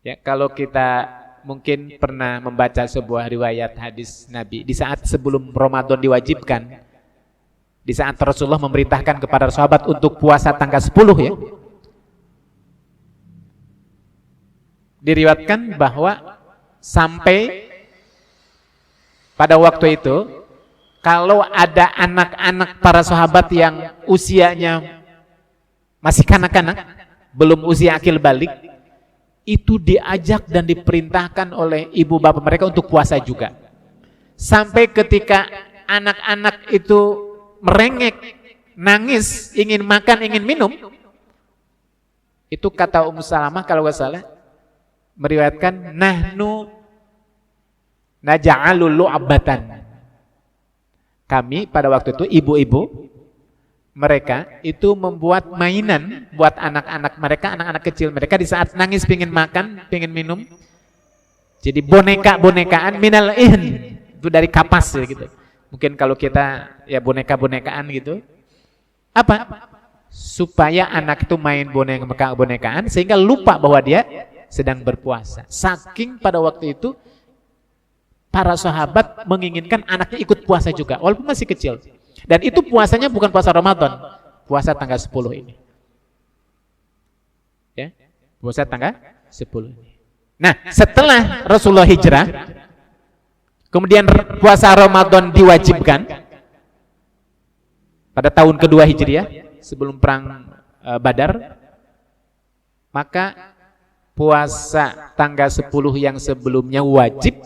Ya, kalau kita mungkin pernah membaca sebuah riwayat hadis Nabi di saat sebelum Ramadan diwajibkan, di saat Rasulullah memerintahkan kepada sahabat untuk puasa tanggal 10 ya. Diriwayatkan bahwa sampai pada waktu itu kalau ada anak-anak para sahabat yang usianya masih kanak-kanak, belum usia akil balik, itu diajak dan diperintahkan oleh ibu bapak mereka untuk puasa juga. Sampai ketika anak-anak itu merengek, nangis, ingin makan, ingin minum, itu kata Ummu Salamah kalau nggak salah meriwayatkan, nahnu naja'alul lu'abatan, kami pada waktu itu ibu-ibu mereka itu membuat mainan buat anak-anak mereka, anak-anak kecil mereka di saat nangis pingin makan, pingin minum, jadi boneka-bonekaan minal ihn, itu dari kapas ya, gitu. Mungkin kalau kita ya boneka-bonekaan gitu, apa? Supaya anak itu main boneka-bonekaan sehingga lupa bahwa dia sedang berpuasa. Saking pada waktu itu para sahabat menginginkan anaknya ikut puasa juga walaupun masih kecil. Dan itu puasanya bukan puasa Ramadan, puasa tanggal 10 ini. Ya, puasa tanggal 10 ini. Nah, setelah Rasulullah hijrah, kemudian puasa Ramadan diwajibkan pada tahun kedua Hijriah sebelum perang Badar, maka puasa tanggal 10 yang sebelumnya wajib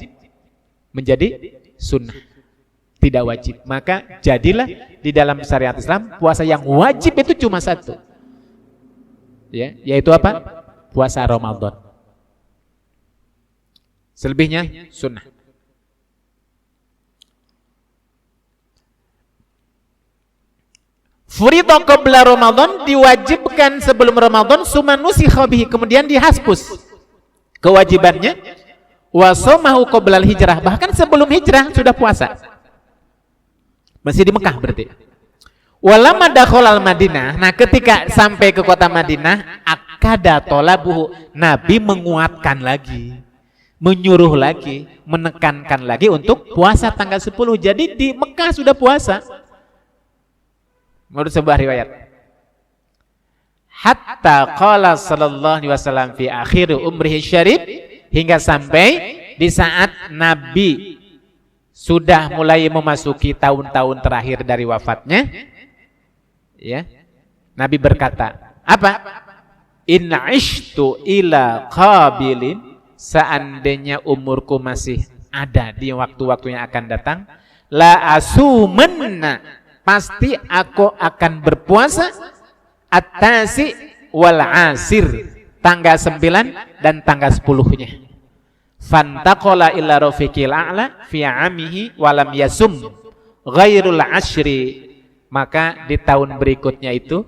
menjadi sunnah, tidak wajib. Maka jadilah di dalam syariat Islam puasa yang wajib itu cuma satu, ya, yaitu apa? Puasa Ramadan. Selebihnya sunnah. Furiḍa qabla Ramadan, diwajibkan sebelum Ramadan, summa nusikha bihi, kemudian dihapus kewajibannya. Wa shamahu qoblal hijrah, bahkan sebelum hijrah sudah puasa. Masih di Mekah berarti. Walamma dakhalal Madinah, nah ketika sampai ke kota Madinah, akada talabuhu, Nabi menguatkan lagi, menyuruh lagi, menekankan lagi untuk puasa tanggal 10. Jadi di Mekah sudah puasa. Menurut sebuah riwayat. Hatta qala sallallahu alaihi wasallam fi akhir umrihi syarif, hingga sampai di saat Nabi sudah mulai memasuki tahun-tahun terakhir dari wafatnya, ya, Nabi berkata, apa? In ishtu ila qabilin, seandainya umurku masih ada di waktu-waktu yang akan datang, la asumanna, pasti aku akan berpuasa at-tasi wal asir, tanggal 9 dan tanggal 10-nya. Fantaqala illa rafiqil a'la fi amihi walam yasum ghairul ashri, maka di tahun berikutnya itu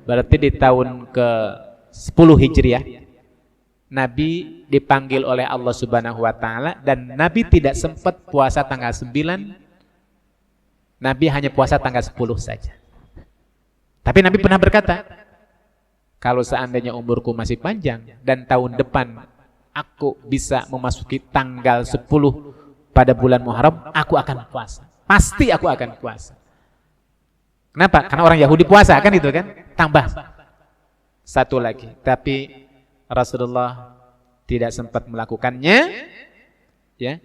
berarti di tahun ke-10 Hijriah, Nabi dipanggil oleh Allah Subhanahu wa taala dan Nabi tidak sempat puasa tanggal 9. Nabi hanya puasa tanggal 10 saja. Tapi Nabi pernah berkata, kalau seandainya umurku masih panjang dan tahun depan aku bisa memasuki tanggal 10 pada bulan Muharram, aku akan puasa. Pasti aku akan puasa. Kenapa? Karena orang Yahudi puasa kan itu kan. Tambah satu lagi. Tapi Rasulullah tidak sempat melakukannya. Ya.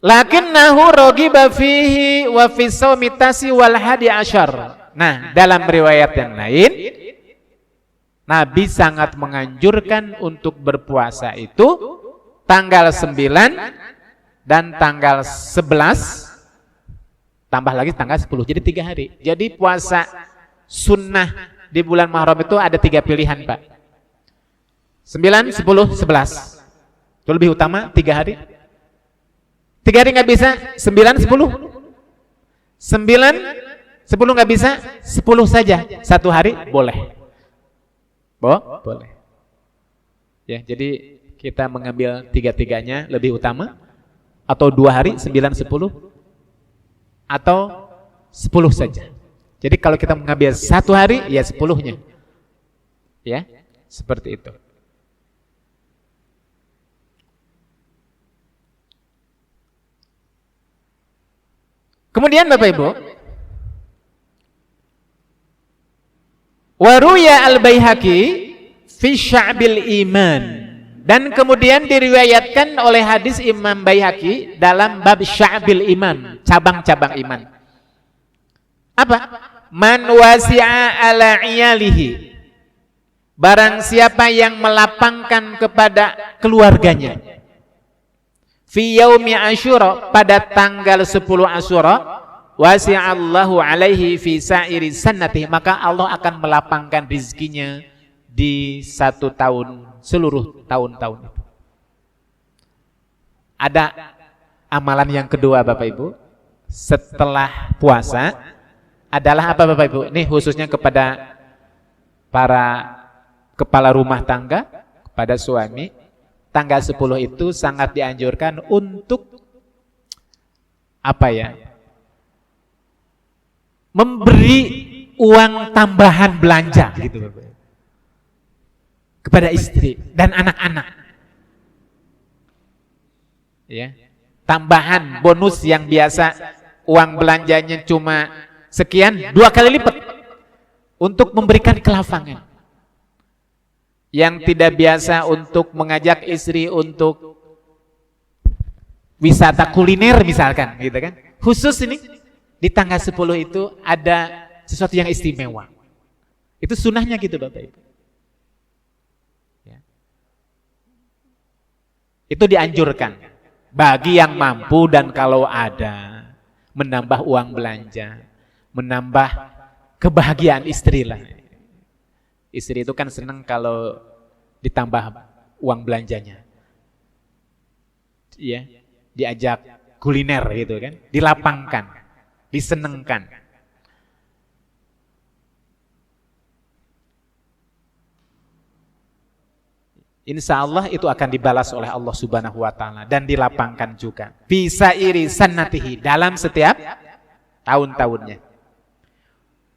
Lakinnahu raghiba fihi wa fi shaumi tasi wal hadi asyar. Nah, dalam riwayat yang lain, Nabi sangat menganjurkan untuk berpuasa itu tanggal 9 dan tanggal 11, tambah lagi tanggal 10, jadi 3 hari. Jadi puasa sunnah di bulan Muharram itu ada 3 pilihan, Pak. 9, 10, 11. Itu lebih utama 3 hari. 3 hari nggak bisa, 9, 10. 9, 10 nggak bisa, 10 saja. 1 hari boleh. Boleh. Ya, jadi kita mengambil 3-3-nya lebih utama, atau 2 hari 9, 10, atau 10 saja. Jadi kalau kita mengambil 1 hari ya 10-nya. Ya, seperti itu. Kemudian Bapak Ibu, Waruya al-Baihaqi fi Sya'bil Iman, dan kemudian diriwayatkan oleh hadis Imam Baihaqi dalam bab Sya'bil Iman, cabang-cabang iman. Apa? Man wasi'a ala iyalihi, barang siapa yang melapangkan kepada keluarganya, fi yaumi Asyura, pada tanggal 10 Asyura, wasi'allahu alaihi fi sa'iri sanati, maka Allah akan melapangkan rizkinya di 1 tahun, seluruh tahun-tahun itu. Ada amalan yang kedua Bapak Ibu setelah puasa adalah apa Bapak Ibu? Ini khususnya kepada para kepala rumah tangga, kepada suami. Tanggal 10 itu sangat dianjurkan untuk apa ya? Memberi uang tambahan belanja gitu Bapak, kepada istri dan anak-anak. Ya. Tambahan bonus yang biasa uang belanjanya cuma sekian, 2 kali lipat untuk memberikan kelapangan. Yang tidak biasa untuk mengajak istri untuk wisata kuliner misalkan gitu kan. Khusus ini di tanggal 10 itu ada sesuatu yang istimewa. Itu sunnahnya gitu Bapak Ibu. Ya. Itu dianjurkan bagi yang mampu dan kalau ada menambah uang belanja, menambah kebahagiaan istri lah. Istri itu kan senang kalau ditambah uang belanjanya. Ya, diajak kuliner gitu kan, dilapangkan, disenengkan. insya Allah itu akan dibalas oleh Allah Subhanahu wa Ta'ala dan dilapangkan juga. Bisa iri sanatihi dalam setiap tahun-tahunnya.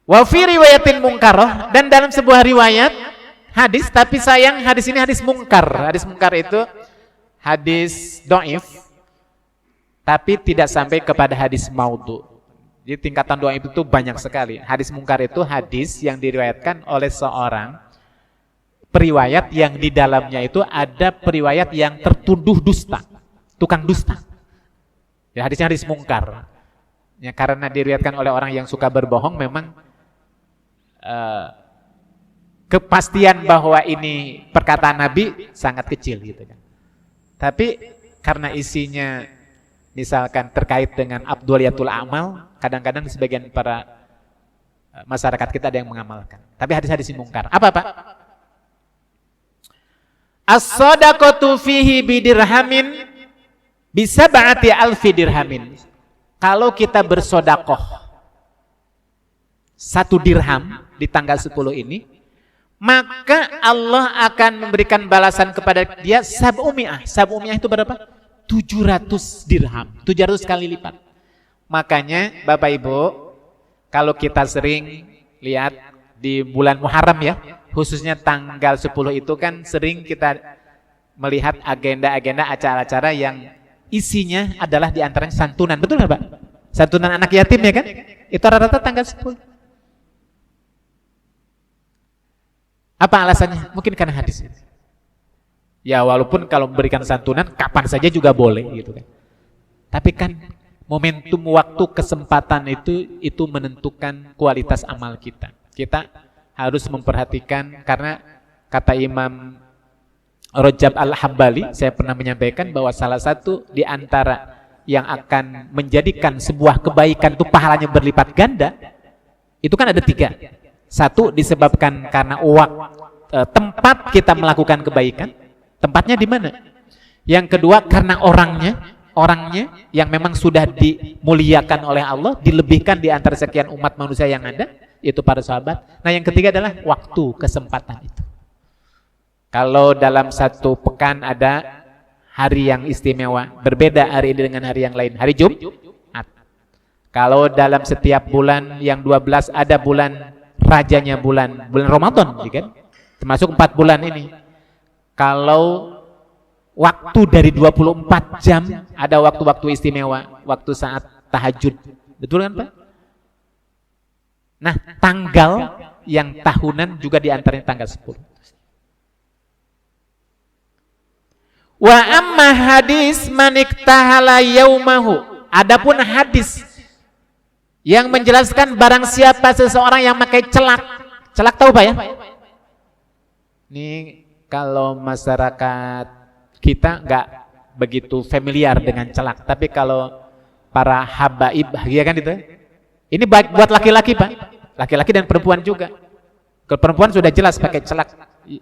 Wa fi riwayatin munkaroh, dan dalam sebuah riwayat hadis, tapi sayang hadis ini hadis mungkar. Hadis mungkar itu hadis dhaif, tapi tidak sampai kepada hadis maudhu. Jadi tingkatan dhaif itu banyak sekali. Hadis mungkar itu hadis yang diriwayatkan oleh seorang periwayat yang di dalamnya itu ada periwayat yang tertuduh dusta, tukang dusta. Ya, hadisnya hadis mungkar. Ya, karena diriwayatkan oleh orang yang suka berbohong, memang kepastian bahwa ini perkataan Nabi sangat kecil gitu kan. Tapi karena isinya misalkan terkait dengan abduliyatul amal, kadang-kadang sebagian para masyarakat kita ada yang mengamalkan. Tapi hadis-hadis mungkar. Apa Pak? As-sadaqatu fihi bidirhamin bisab'ati alfi dirhamin. Kalau kita bersodakoh 1 dirham di tanggal 10 ini, maka Allah akan memberikan balasan kepada dia sab'umi'ah. Sab'umi'ah itu berapa? 700 dirham, 700 kali lipat. Makanya Bapak Ibu, kalau kita sering lihat di bulan Muharram ya, khususnya tanggal 10 itu kan sering kita melihat agenda-agenda acara-acara yang isinya adalah diantaranya santunan. Betul nggak Pak? Santunan anak yatim ya kan? Itu rata-rata tanggal 10. Apa alasannya? Mungkin karena hadis. Ya walaupun kalau memberikan santunan kapan saja juga boleh gitu kan. Tapi kan momentum waktu kesempatan itu menentukan kualitas amal kita. Kita harus memperhatikan, karena kata Imam Rajab Al-Hambali, saya pernah menyampaikan bahwa salah satu di antara yang akan menjadikan sebuah kebaikan itu pahalanya berlipat ganda, itu kan ada 3. Satu, disebabkan karena tempat kita melakukan kebaikan, tempatnya di mana? Yang kedua, karena orangnya yang memang sudah dimuliakan oleh Allah, dilebihkan di antara sekian umat manusia yang ada, yaitu para sahabat. Nah yang ketiga adalah waktu, kesempatan itu. Kalau dalam 1 pekan ada hari yang istimewa, berbeda hari ini dengan hari yang lain, hari Jumat. Kalau dalam setiap bulan yang 12 ada bulan rajanya, bulan Ramadan, kan? Termasuk 4 bulan ini. Kalau waktu dari 24 jam ada waktu-waktu istimewa, waktu saat tahajud. Betul kan Pak? Nah, tanggal yang tahunan juga diantaranya tanggal 10. Wa amma hadis maniktahala yaumahu. Adapun hadis yang menjelaskan barang siapa seseorang yang pakai celak. Celak tahu Pak ya? Ini kalau masyarakat kita nggak begitu familiar dengan celak, tapi kalau para habaib ya kan itu. Ini baik buat laki-laki Pak, laki-laki dan perempuan juga. Kalau perempuan sudah jelas pakai celak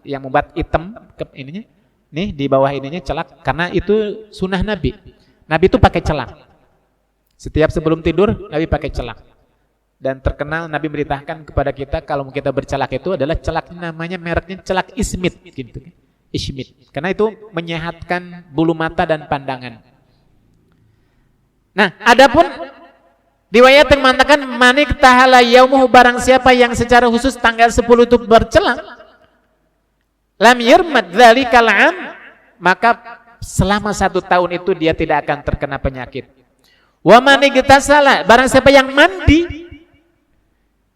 yang membuat hitam ke ininya, nih di bawah ininya celak, karena itu sunnah Nabi. Nabi itu pakai celak. Setiap sebelum tidur Nabi pakai celak. Dan terkenal Nabi beritakan kepada kita kalau kita bercelak itu adalah celak namanya mereknya celak ismit gitu. Ismit. Karena itu menyehatkan bulu mata dan pandangan. Nah, adapun riwayat yang mengatakan manik tahala yaumuhu, barang siapa yang secara khusus tanggal 10 itu bercelak, lam yurmad dzalikal am, maka selama 1 tahun itu dia tidak akan terkena penyakit. Wa man igtasala, barang siapa yang mandi.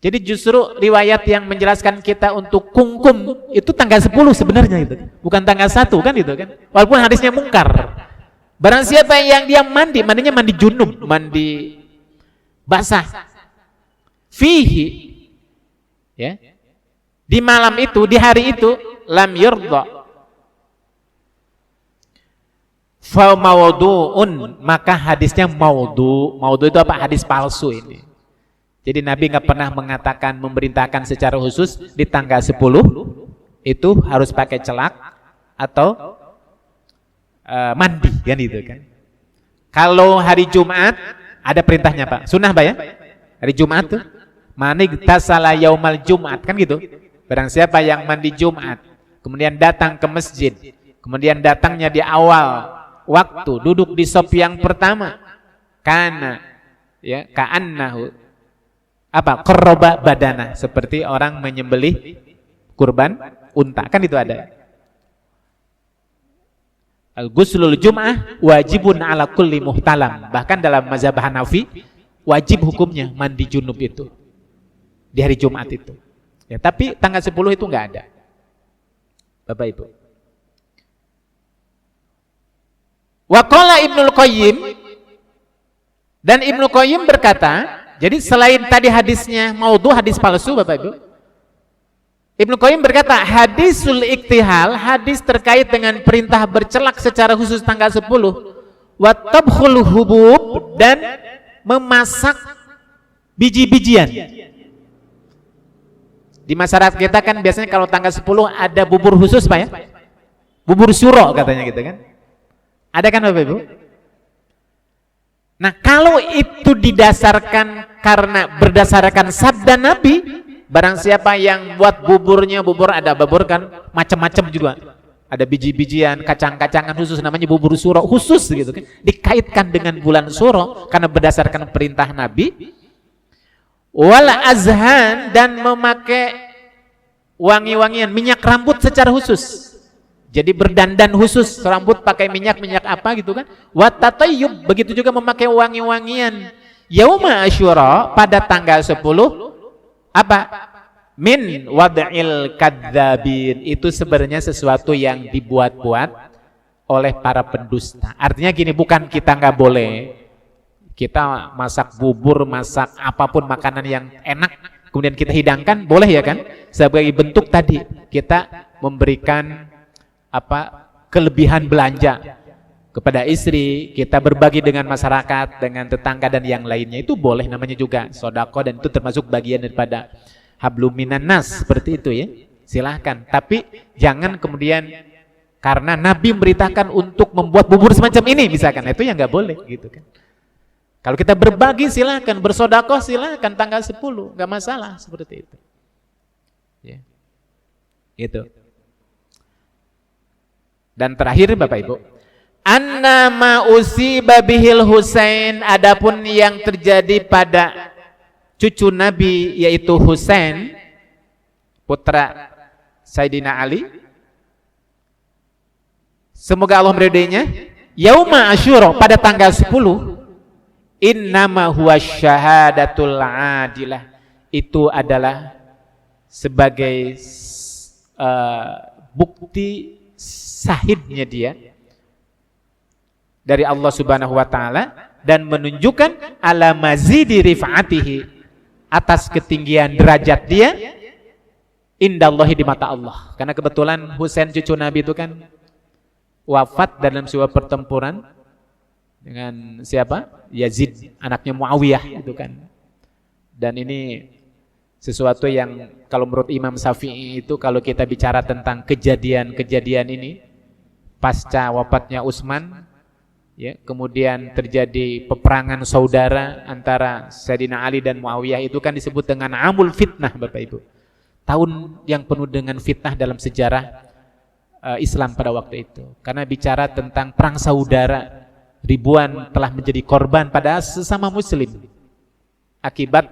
Jadi justru riwayat yang menjelaskan kita untuk kungkum itu tanggal 10 sebenarnya itu. Bukan tanggal 1 kan itu kan. Walaupun hadisnya mungkar. Barang siapa yang dia mandi, mandinya mandi junub, mandi basah. Fihi, ya. Di malam itu, di hari itu, lam yurda. Fa mawdu'un, maka hadisnya maudhu. Maudhu itu apa? Hadis palsu ini. Jadi Nabi nggak pernah mengatakan, memerintahkan secara khusus di tanggal 10 itu harus pakai celak atau mandi kan itu kan. Kalau hari Jumat ada perintahnya Pak, sunnah Pak ya. Hari Jumat tuh manigtasala yaumal Jumat kan gitu. Barang siapa yang mandi Jumat kemudian datang ke masjid kemudian datangnya di awal waktu, duduk di saf yang pertama, kana ya ka'annahu qarraba badana, seperti orang menyembelih kurban unta, kan itu ada. Al-ghuslul jum'ah wajibun ala kulli muhtalam, bahkan dalam mazhab Hanafi wajib hukumnya mandi junub itu di hari Jumat itu. Ya, tapi tanggal 10 itu enggak ada. Bapak Ibu. Wa qala Ibnul Qayyim, dan Ibnu Qayyim berkata, jadi selain tadi hadisnya maudhu, hadis palsu Bapak Ibu, Ibnu Qayyim berkata hadisul iktihal, hadis terkait dengan perintah bercelak secara khusus tanggal 10, wa tabkhul hubub, dan memasak biji-bijian. Di masyarakat kita kan biasanya kalau tanggal 10 ada bubur khusus Pak ya, bubur syuro katanya gitu kan, ada kan Bapak Ibu? Nah, kalau itu didasarkan karena berdasarkan sabda Nabi, barang siapa yang buat buburnya, bubur ada bubur kan macam-macam juga, ada biji-bijian, kacang-kacangan khusus, namanya bubur suro khusus gitu kan, dikaitkan dengan bulan suro karena berdasarkan perintah Nabi. Wala azhan, dan memakai wangi-wangian, minyak rambut secara khusus. Jadi berdandan khusus, rambut pakai minyak apa gitu kan. Wa tatayyub, begitu juga memakai wangi-wangian. Yauma Asyura, pada tanggal 10, apa? Min wad'il kadzabin, itu sebenarnya sesuatu yang dibuat-buat oleh para pendusta. Artinya gini, bukan kita nggak boleh, kita masak bubur, masak apapun makanan yang enak, kemudian kita hidangkan, boleh ya kan? Sebagai bentuk tadi kita memberikan kelebihan belanja kepada istri, kita berbagi dengan masyarakat, dengan tetangga dan yang lainnya, itu boleh, namanya juga sedekah, dan itu termasuk bagian daripada hablum minan nas, seperti itu ya, silahkan. Tapi jangan kemudian karena Nabi memberitakan untuk membuat bubur semacam ini misalkan, itu yang nggak boleh gitu kan. Kalau kita berbagi silahkan, bersedekah silahkan tanggal 10, nggak masalah, seperti itu ya. Itu. Dan terakhir Bapak Ibu, annama usiba bihil Husain, adapun yang terjadi pada cucu Nabi yaitu Husain, putra Sayyidina Ali, semoga Allah meridainya, yauma Asyura, pada tanggal 10, innama huwa syahadatul adilah, itu adalah sebagai bukti sahidnya dia dari Allah Subhanahu wa taala, dan menunjukkan ala mazidi rif'atihi, atas ketinggian derajat dia indallahi, di mata Allah. Karena kebetulan Husain cucu Nabi itu kan wafat dalam sebuah pertempuran dengan siapa? Yazid, anaknya Muawiyah itu kan. Dan ini sesuatu yang kalau menurut Imam Syafi'i itu, kalau kita bicara tentang kejadian-kejadian ini pasca wafatnya Utsman ya, kemudian terjadi peperangan saudara antara Sayyidina Ali dan Muawiyah, itu kan disebut dengan amul fitnah Bapak Ibu, tahun yang penuh dengan fitnah dalam sejarah Islam pada waktu itu, karena bicara tentang perang saudara, ribuan telah menjadi korban pada sesama muslim akibat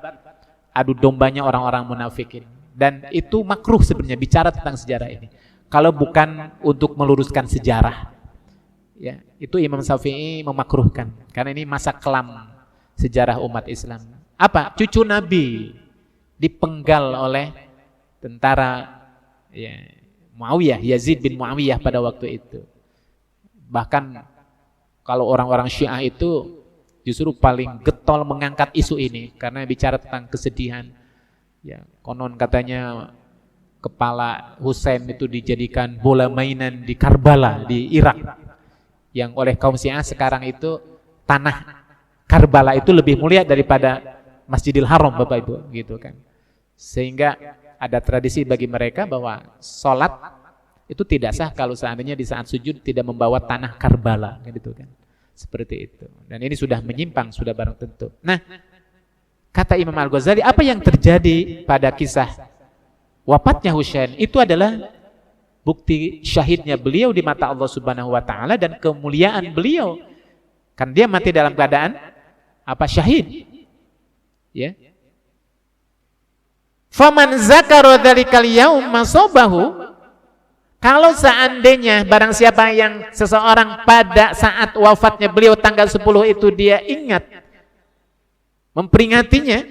adu dombanya orang-orang munafikin. Dan itu makruh sebenarnya bicara tentang sejarah ini, kalau bukan untuk meluruskan sejarah ya, itu Imam Syafi'i memakruhkan karena ini masa kelam sejarah umat Islam. Apa? Cucu Nabi dipenggal oleh tentara ya, Muawiyah, Yazid bin Muawiyah pada waktu itu. Bahkan kalau orang-orang Syiah itu justru paling getol mengangkat isu ini karena bicara tentang kesedihan. Ya, konon katanya kepala Husain itu dijadikan bola mainan di Karbala di Irak, yang oleh kaum Syiah sekarang itu tanah Karbala itu lebih mulia daripada Masjidil Haram Bapak Ibu gitu kan. Sehingga ada tradisi bagi mereka bahwa sholat itu tidak sah kalau seandainya di saat sujud tidak membawa tanah Karbala gitu kan. Seperti itu. Dan ini sudah menyimpang, sudah barang tentu. Nah, kata Imam Al-Ghazali, apa yang terjadi pada kisah wafatnya Husain itu adalah bukti syahidnya beliau di mata Allah Subhanahu wa taala dan kemuliaan beliau. Kan dia mati dalam keadaan apa? Syahid. Ya. Faman zakara dzalikal yaum masabahu, kalau seandainya barang siapa yang seseorang pada saat wafatnya beliau tanggal 10 itu dia ingat, memperingatinya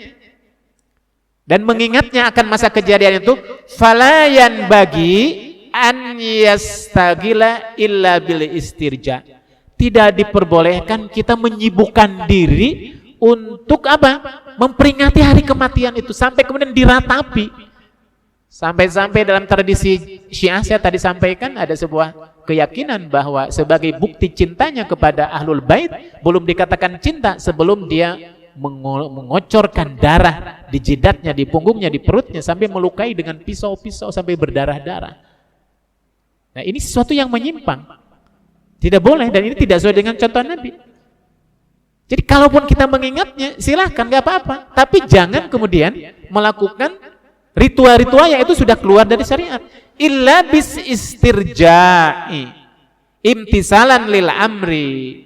dan mengingatnya akan masa kejadian itu, falayan bagi an yastagila illa bil istirja. Tidak diperbolehkan kita menyibukkan diri untuk apa? Memperingati hari kematian itu sampai kemudian diratapi. Sampai-sampai dalam tradisi Syiah saya tadi sampaikan ada sebuah keyakinan bahwa sebagai bukti cintanya kepada Ahlul Bait belum dikatakan cinta sebelum dia mengocorkan darah di jidatnya, di punggungnya, di perutnya sampai melukai dengan pisau-pisau sampai berdarah-darah. Nah, ini sesuatu yang menyimpang. Tidak boleh dan ini tidak sesuai dengan contoh Nabi. Jadi kalaupun kita mengingatnya silahkan, gak apa-apa. Tapi jangan kemudian melakukan ritual-ritual yang itu sudah keluar dari syariat. Illa bis istirja'i imtisalan lil amri.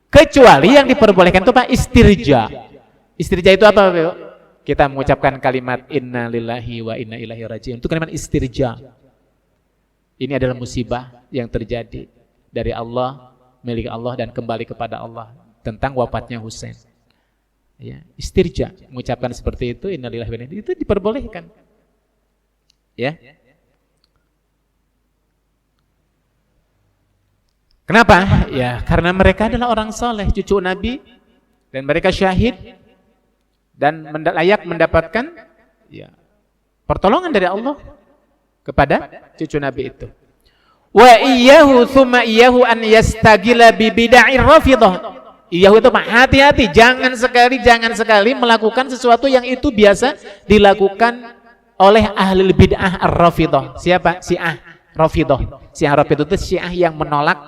Kecuali yang diperbolehkan itu Pak istirja. Istirja itu apa Pak? Kita mengucapkan kalimat inna lillahi wa inna ilaihi raji'un. Itu kalimat istirja. Ini adalah musibah yang terjadi dari Allah, milik Allah dan kembali kepada Allah tentang wafatnya Husain. Ya, istirja, mengucapkan seperti itu inna lillahi wa inna ilaihi, itu diperbolehkan. Ya. Kenapa? Ya, karena mereka adalah orang soleh, cucu Nabi, dan mereka syahid dan layak mendapatkan ya, pertolongan dari Allah kepada cucu Nabi itu. Wa iyyahu thumma iyyahu an yastagila bi bid'ir rafidah. Iyyahu itu hati-hati, jangan sekali melakukan sesuatu yang itu biasa dilakukan oleh ahli bid'ah ar-rafidah. Siapa? Syiah Rafidah. Syiah Rafidah itu Syiah yang menolak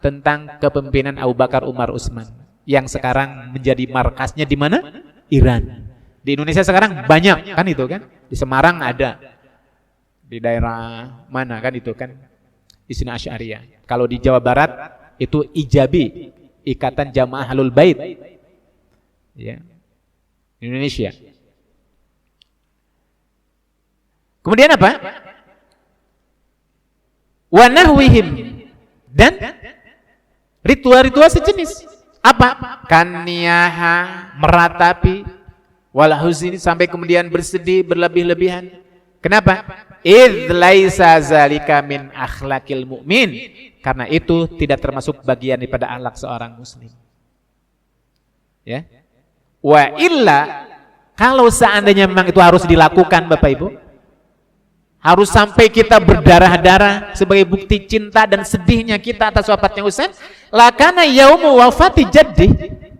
tentang kepemimpinan Abu Bakar, Umar, Utsman yang sekarang menjadi markasnya di mana? Iran. Di Indonesia sekarang banyak kan itu kan? Di Semarang ada. Di daerah mana kan itu kan? Isna Asy'ariyah. Kalau di Jawa Barat itu Ijabi, Ikatan Jamaah Ahlul Bait. Ya. Indonesia. Kemudian apa? Wa nahwihim, dan ritual-ritual sejenis. Apa? Kaniyaha, meratapi, wal huzni, sampai kemudian bersedih berlebih-lebihan. Kenapa? Idz laisa zalika min akhlaqil mu'min. Karena itu tidak termasuk bagian daripada akhlak seorang muslim. Ya. Wa illa, kalau seandainya memang itu harus dilakukan Bapak Ibu, harus sampai kita berdarah-darah sebagai bukti cinta dan sedihnya kita atas wafatnya Husain, lakana yaumu wafati jaddi,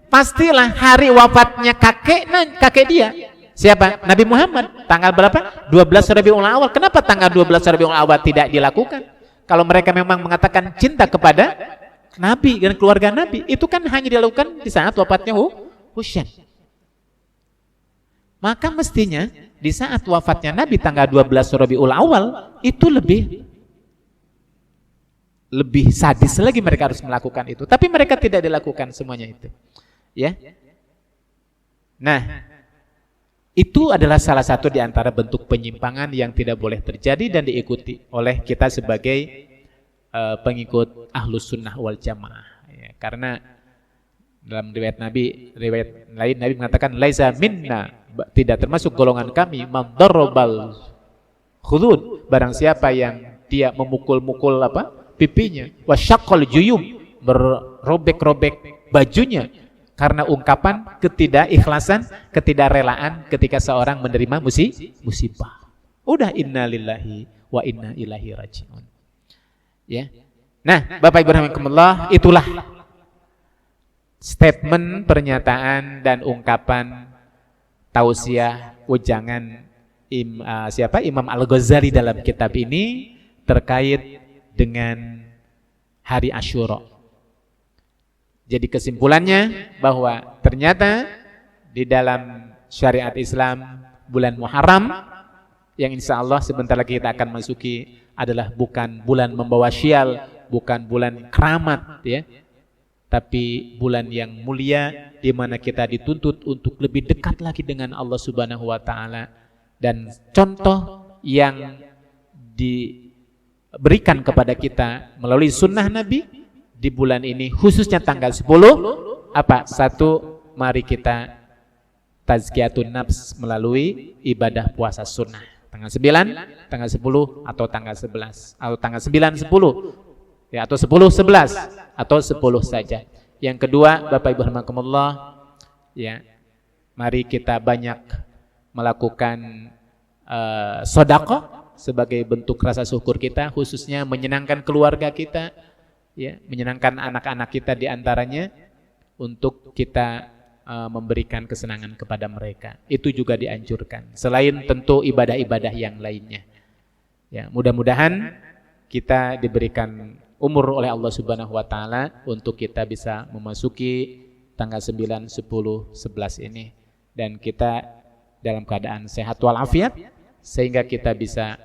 pastilah hari wafatnya kakek dia. Siapa? Nabi Muhammad. Tanggal berapa? 12 Rabiul Awal. Kenapa tanggal 12 Rabiul Awal tidak dilakukan? Kalau mereka memang mengatakan cinta kepada Nabi dan keluarga Nabi, itu kan hanya dilakukan di saat wafatnya Husain. Maka mestinya di saat wafatnya Nabi tanggal 12 Rabiul Awal itu lebih sadis lagi mereka harus melakukan itu. Tapi mereka tidak dilakukan semuanya itu. Ya. Nah, itu adalah salah satu di antara bentuk penyimpangan yang tidak boleh terjadi dan diikuti oleh kita sebagai pengikut Ahlus Sunnah wal Jamaah. Ya, karena dalam riwayat lain Nabi mengatakan laisa minna, tidak termasuk golongan kami, man darabal khudud, barang siapa yang dia memukul-mukul pipinya, wasyaqqal juyub, berrobek-robek bajunya, karena ungkapan ketidakikhlasan, ketidakrelaan ketika seorang menerima musibah. Udah innalillahi wa inna ilaihi raji'un. Ya. Nah, Bapak Ibu rahimakumullah, itulah statement, pernyataan dan ungkapan tausiah ujangan Imam Al-Ghazali dalam kitab ini terkait dengan hari Asyura. Jadi kesimpulannya bahwa ternyata di dalam syariat Islam bulan Muharram yang insya Allah sebentar lagi kita akan masuki adalah bukan bulan membawa sial, bukan bulan keramat ya, tapi bulan yang mulia di mana kita dituntut untuk lebih dekat lagi dengan Allah Subhanahu wa taala. Dan contoh yang diberikan kepada kita melalui sunnah Nabi di bulan ini, khususnya tanggal 10, apa? Satu, mari kita tazkiyatun nafs melalui ibadah puasa sunnah. Tanggal 9, tanggal 10, atau tanggal 11, atau tanggal 9, 10, ya, atau 10, 11, atau 10 saja. Yang kedua, Bapak Ibu rahimakumullah, ya, mari kita banyak melakukan sedekah sebagai bentuk rasa syukur kita, khususnya menyenangkan keluarga kita, ya, menyenangkan anak-anak kita di antaranya, untuk kita memberikan kesenangan kepada mereka. Itu juga dianjurkan. Selain tentu ibadah-ibadah yang lainnya. Ya, mudah-mudahan kita diberikan umur oleh Allah Subhanahu wa taala untuk kita bisa memasuki tanggal 9, 10, 11 ini, dan kita dalam keadaan sehat walafiat sehingga kita bisa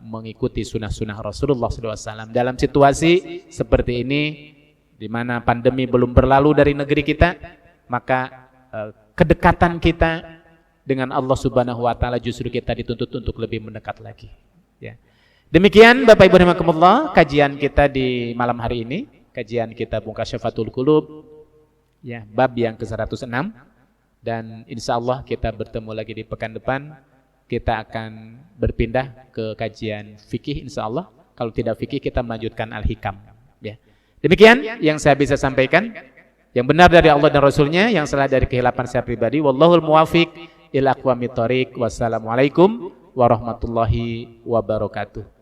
mengikuti sunnah-sunnah Rasulullah SAW dalam situasi seperti ini di mana pandemi belum berlalu dari negeri kita. Maka kedekatan kita dengan Allah Subhanahu wa taala justru kita dituntut untuk lebih mendekat lagi, ya. Demikian Bapak Ibu rahimakumullah kajian kita di malam hari ini, kajian kita Mukasyafatul Qulub, ya, bab yang ke-106, dan insyaallah kita bertemu lagi di pekan depan. Kita akan berpindah ke kajian fikih insyaallah. Kalau tidak fikih kita melanjutkan Al-Hikam, ya. Demikian yang saya bisa sampaikan. Yang benar dari Allah dan Rasulnya, yang salah dari kehilapan saya pribadi. Wallahul muwafiq ila aqwamit thoriq. Wassalamualaikum warahmatullahi wabarakatuh.